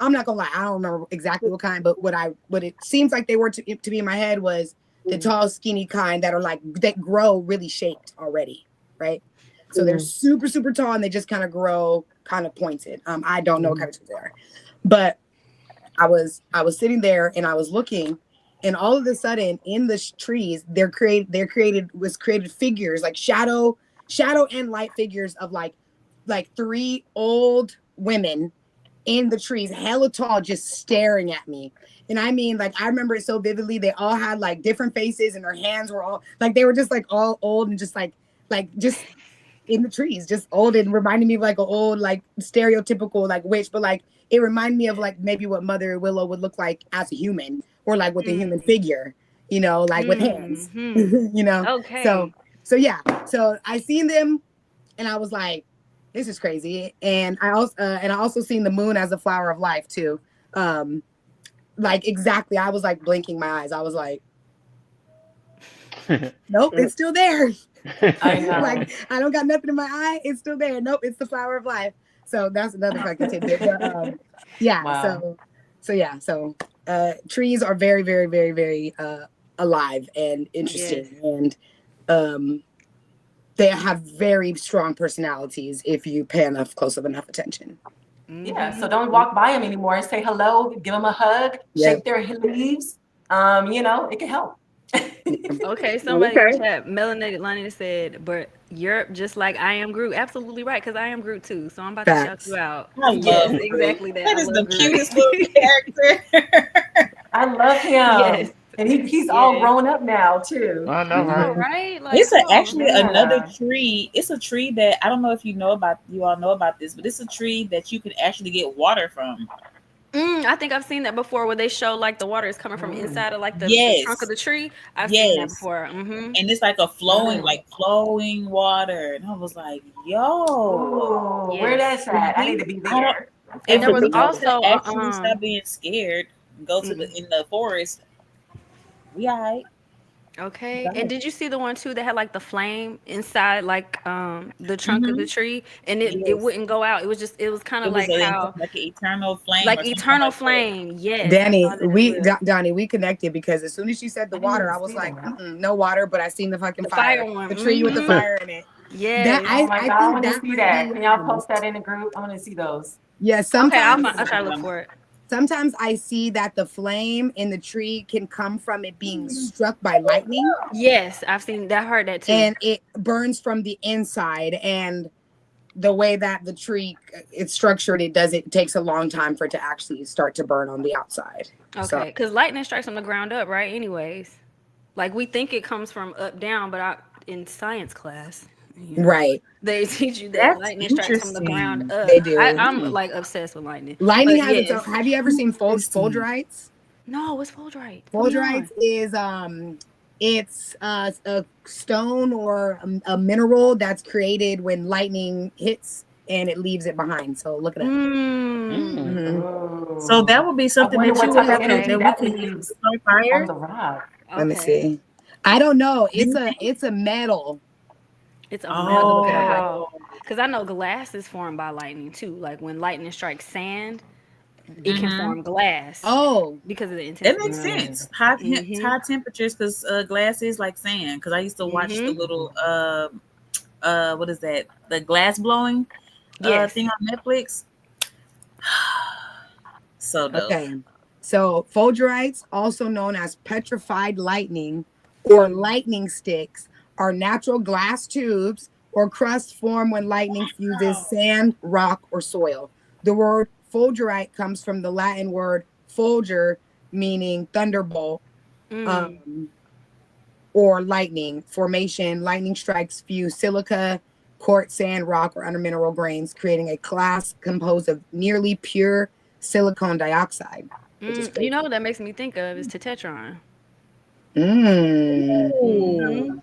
I'm not gonna lie, I don't remember exactly what kind, but what it seems like they were to me in my head was the tall, skinny kind that are like, that grow really shaped already, right? So they're super, super tall and they just kind of grow kind of pointed. I don't know what kind of trees they are. But I was sitting there and I was looking, and all of a sudden in the trees, was created figures, like shadow and light figures of like 3 old women in the trees, hella tall, just staring at me. And I mean, like, I remember it so vividly. They all had like different faces, and their hands were all like, they were just like all old and just like just in the trees, just old, and reminding me of like an old, like stereotypical like witch, but like it reminded me of like maybe what Mother Willow would look like as a human, or like with a human figure, like with hands, Okay. So yeah, so I seen them, and I was like, this is crazy. And I also seen the moon as a flower of life too. Like exactly, I was like blinking my eyes. I was like, nope, it's still there. I know. Like, I don't got nothing in my eye. It's still there. Nope, it's the flower of life. So that's another fucking tidbit. But yeah. Wow. So trees are very, very, very, very alive and interesting, and they have very strong personalities if you pay close enough attention. Yeah, so don't walk by them anymore. Say hello, give them a hug, shake their leaves. It can help. Okay, somebody in the chat, Melanated Lonnie said, but Europe just like I am Groot. Absolutely right, because I am Groot too. So I'm about to shout you out. I Yes, love exactly that. That I is love the Groot. cutest little character. I love him. Yes. And he's all grown up now too. I know, right? Right? Like, It's come on. actually another tree. It's a tree that I don't know if you all know about this, but it's a tree that you can actually get water from. I think I've seen that before, where they show like the water is coming from inside of like the trunk of Yes. the tree. I've seen that Yes. before. And it's like a flowing water. And I was like, yo. Ooh, where that's at? I need to be there. And there was We have also to actually stop being scared and go to in the forest. We all right. Okay. And did you see the one too that had like the flame inside like the trunk of the tree, and it wouldn't go out. It was kind of like how like an eternal flame, like or something eternal like flame. Yes. Danny, we connected, because as soon as she said the water, I was like, no water, but I seen the fucking The fire one. the tree with the fire in it. Yes. Oh my God, I want to see that. Be, Can y'all post that in the group? I want to see those. Yeah, Okay, sometimes I'll try to look for it. Sometimes I see that the flame in the tree can come from it being struck by lightning. Yes, I've seen that, heard that too. And it burns from the inside, and the way that the tree it's structured, it takes a long time for it to actually start to burn on the outside. Okay, because lightning strikes from the ground up, right? Anyways, like we think it comes from up down, but in science class, right, they teach you that lightning strikes from the ground up. They do. I'm like obsessed with lightning. Lightning has its own. Have you ever seen Fulgurites? No, what's Fulgurite? Fulgurites is it's a stone or a mineral that's created when lightning hits and it leaves it behind. So look at that. So that would be something that you would have that we could use on fire. On the rock. Let me see. I don't know. It's a metal. It's a metal. Wow. Because I know glass is formed by lightning too. Like when lightning strikes sand, it can form glass. Oh, because of the intensity. It makes sense. High temperatures, because glass is like sand. Because I used to watch the little what is that? The glass blowing thing on Netflix. So dope. Okay. So fulgurites, also known as petrified lightning or lightning sticks, are natural glass tubes or crusts formed when lightning fuses sand, rock, or soil. The word fulgurite comes from the Latin word fulger, meaning thunderbolt, Mm. or lightning formation. Lightning strikes fuse silica, quartz, sand, rock, or other mineral grains, creating a class composed of nearly pure silicon dioxide, which is You crazy. know what that makes me think of is Tetetron. Mm. Mm-hmm.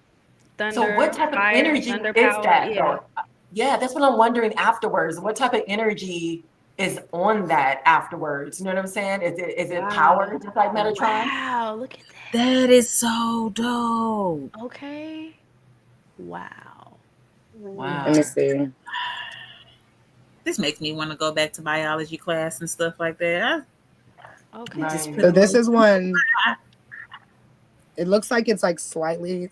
So what Thunder, type of fire, energy thunder is power. that Yeah. though? Yeah, that's what I'm wondering afterwards. What type of energy is on that afterwards? You know what I'm saying? Is it power Wow. just like Metatron? Wow. Look at That is so dope. that. Okay. Wow. Let me Wow. see. This makes me want to go back to biology class and stuff like that. I just Okay. put So a this little. is one. It looks like it's like slightly.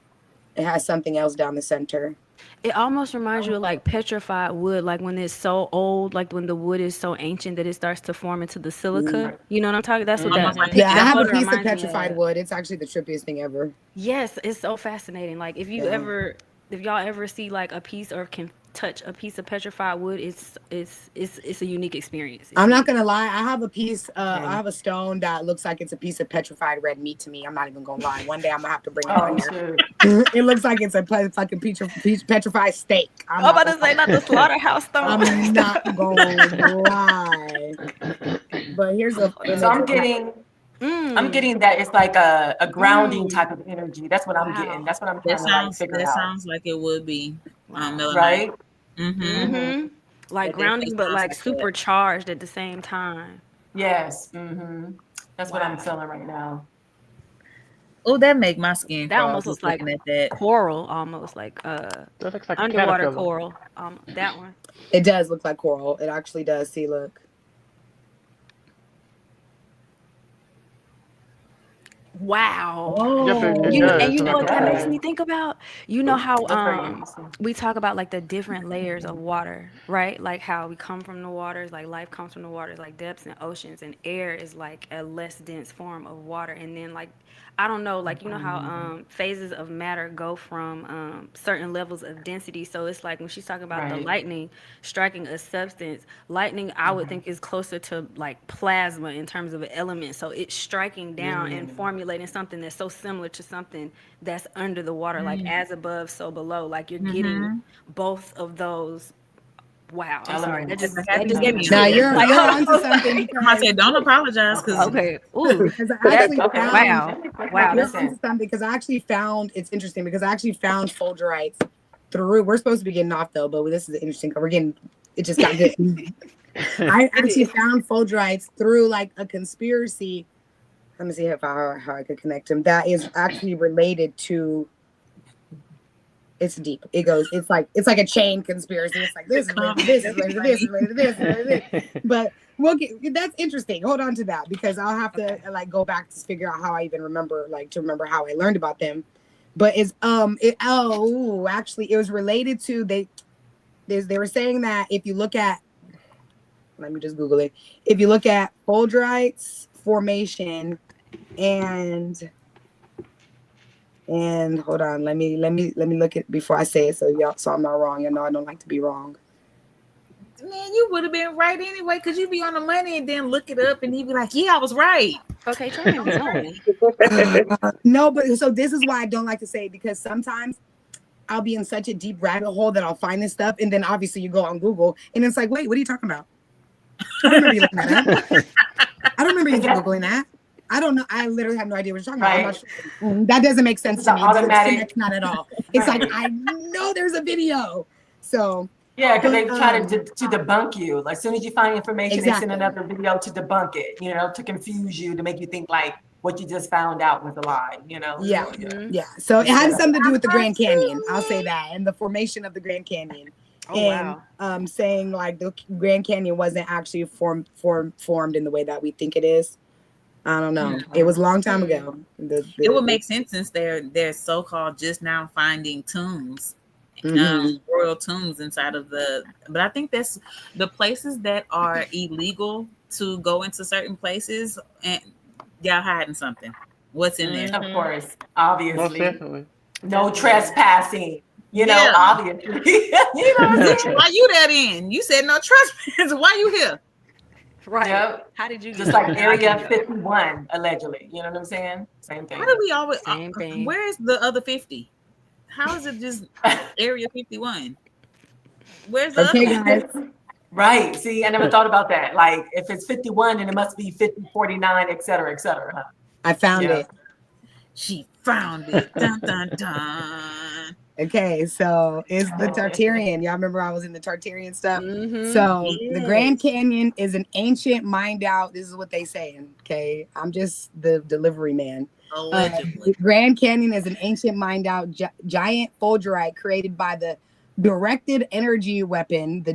It has something else down the center. It almost reminds you of like petrified wood, like when it's so old, like when the wood is so ancient that it starts to form into the silica. You know what I'm talking? That's what Almost like Yeah, I that have a photo piece of reminds me petrified of. wood. It's actually the trippiest thing ever. Yes, it's so fascinating. Like Yeah. if y'all ever see like a piece or can touch a piece of petrified wood, it's a unique experience. It's I'm not unique. gonna lie. I have a piece. I Okay. have a stone that looks like it's a piece of petrified red meat to me. I'm not even gonna lie. One day I'm gonna have to bring it up in Oh there. shoot. It looks like it's a fucking piece petrified steak. I'm I'm not about gonna to say lie. not the slaughterhouse stone. I'm not gonna lie. But here's an Hold So up. image I'm of it. getting I'm Mm. getting that it's like a grounding Mm. type of energy. That's what I'm getting. Wow. That's what I'm trying to like figure That out. sounds like it would be Wow. melanite. Right? Mm-hmm. Mm-hmm. Like That definitely grounding, but sounds like like that. supercharged at the same time. Yes. Mm-hmm. That's what I'm Wow. feeling right now. Oh, that make my skin That crawl almost just looks like looking at that. coral, almost like That looks like a underwater caterpillar. coral. That one. It does look like coral. It actually does. See, look. Wow. Yep, it And does. you Look know like what a that makes coral. me think about? You know how That's very interesting. we talk about like the different layers of water, right? Like how we come from the waters, like life comes from the waters, like depths and oceans, and air is like a less dense form of water. And then like I don't know, like you know how phases of matter go from certain levels of density. So it's like when she's talking about the Right. lightning striking a substance, lightning I would think is closer to like plasma in terms of an element. So it's striking down Yeah. and formulating something that's so similar to something that's under the water, like as above, so below. Like you're getting Mm-hmm. both of those. Wow, I'm sorry. That Elements. just Happy that just gave me Now medium. chills. Like you're I onto was something like, I'm gonna because say don't apologize because okay, ooh, because I that actually Okay. found wow, wow. you're That's onto something because I actually found it's interesting because I actually found Folgerites through. We're supposed to be getting off though, but this is interesting. We're getting. It just got good. I it actually is. found Folgerites through like a conspiracy. Let me see if how I could connect them. That is actually related to. It's deep. It goes. It's like a chain conspiracy. It's like this is related to this is related to this is related to this is related to this. But we'll get. That's interesting. Hold on to that because I'll have to like go back to figure out how I even remember to remember how I learned about them. But it's actually it was related to they were saying that if you look at, let me just Google it. If you look at Folgerites formation and hold on, let me look at before I say it so I'm not wrong. You know I don't like to be wrong. man, you would have been right anyway because you be on the money and then look it up and he'd be like, yeah, I was right. Okay, try me be on. No, but so this is why I don't like to say it because sometimes I'll be in such a deep rabbit hole that I'll find this stuff and then obviously you go on Google and it's like, wait, what are you talking about? I don't remember you looking that up. I don't remember you Googling that. I don't know. I literally have no idea what you're talking about. I'm not sure. That doesn't make sense It's to an me. It doesn't automatic. connect, not at all. It's like I know there's a video. So Yeah, because they try to debunk you. Like, as soon as you find information, they send exactly. another video to debunk it, to confuse you, to make you think like what you just found out was a lie, Yeah. So, Yeah. So it had Instead of- something to do with the Grand Canyon. I'll say that. And the formation of the Grand Canyon. Oh And wow. saying like the Grand Canyon wasn't actually formed in the way that we think it is. I don't know. It was a long time ago. It would make sense since they're so-called just now finding tombs, royal tombs inside of but I think that's the places that are illegal to go into certain places and y'all hiding something. What's in there? Of course, Most obviously. definitely. No trespassing, Yeah. obviously. You know what I'm saying? Why you that in? You said no trespass. Why you here? Right. Yep. How did you get Just there? like Area 51, allegedly. You know what I'm saying? Same thing. How do we always? Same thing. Where is the other 50? How is it just Area 51? Where's the Okay, other one? guys. Right. See, I never thought about that. Like, if it's 51, then it must be 50, 49, et cetera, et cetera. Huh? I found Yeah. it. She found it. Dun dun dun. Okay, so it's the Tartarian. Y'all remember I was in the Tartarian stuff? So the Grand Canyon is an ancient mined out. This is what they saying. Okay, I'm just the delivery man. The Grand Canyon is an ancient mined out giant fulgurite created by the directed energy weapon. The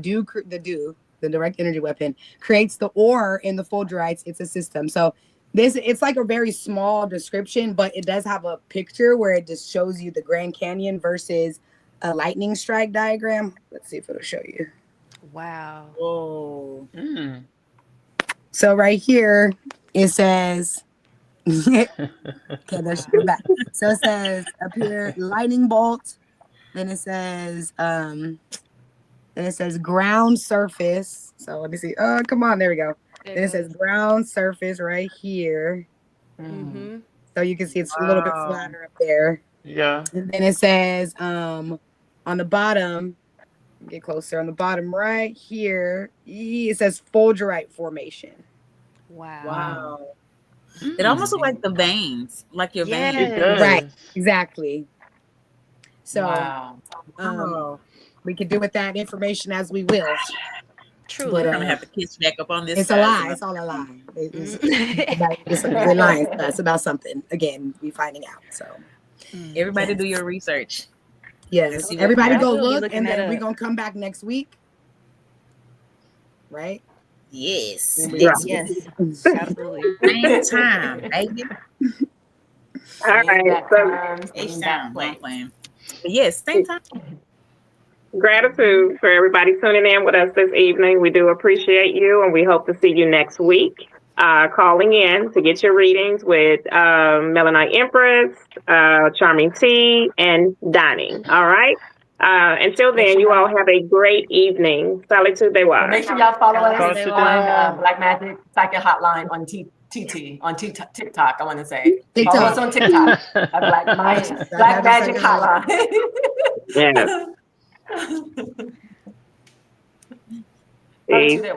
direct energy weapon creates the ore in the fulgurites. It's a system. So it's like a very small description, but it does have a picture where it just shows you the Grand Canyon versus a lightning strike diagram. Let's see if it'll show you. Wow. Whoa. So right here it says okay, let's go back. So it says up here lightning bolt, then it says ground surface. So let me see. Oh, come on, there we go. Then it says ground surface right here. Mm-hmm. So you can see it's a little bit flatter up there. Yeah. And then it says on the bottom, get closer, on the bottom right here, it says fulgurite formation. Wow. It almost looks like the veins, like your veins. It does. Right, exactly. So Wow. we can do with that information as we will. True. But I'm gonna have to catch back up on this. It's a lie. It's all a lie. They're lying to us about something. Again, we finding out. So everybody do your research. Yes. Everybody go look, and then we're gonna come back next week. Right? Yes. Yes. Absolutely. Same time, baby. All right. So Same time. I'm playing. But yes, same time. gratitude for everybody tuning in with us this evening. We do appreciate you, and we hope to see you next week. Calling in to get your readings with Melanite Empress, Charming T, and Donnie. All right. Until then, you all have a great evening. Salitude de Well, make sure y'all follow us on Black Magic Psychic Hotline on TikTok. I want to say follow us on TikTok. Black Magic Hotline. Yes. Salitude de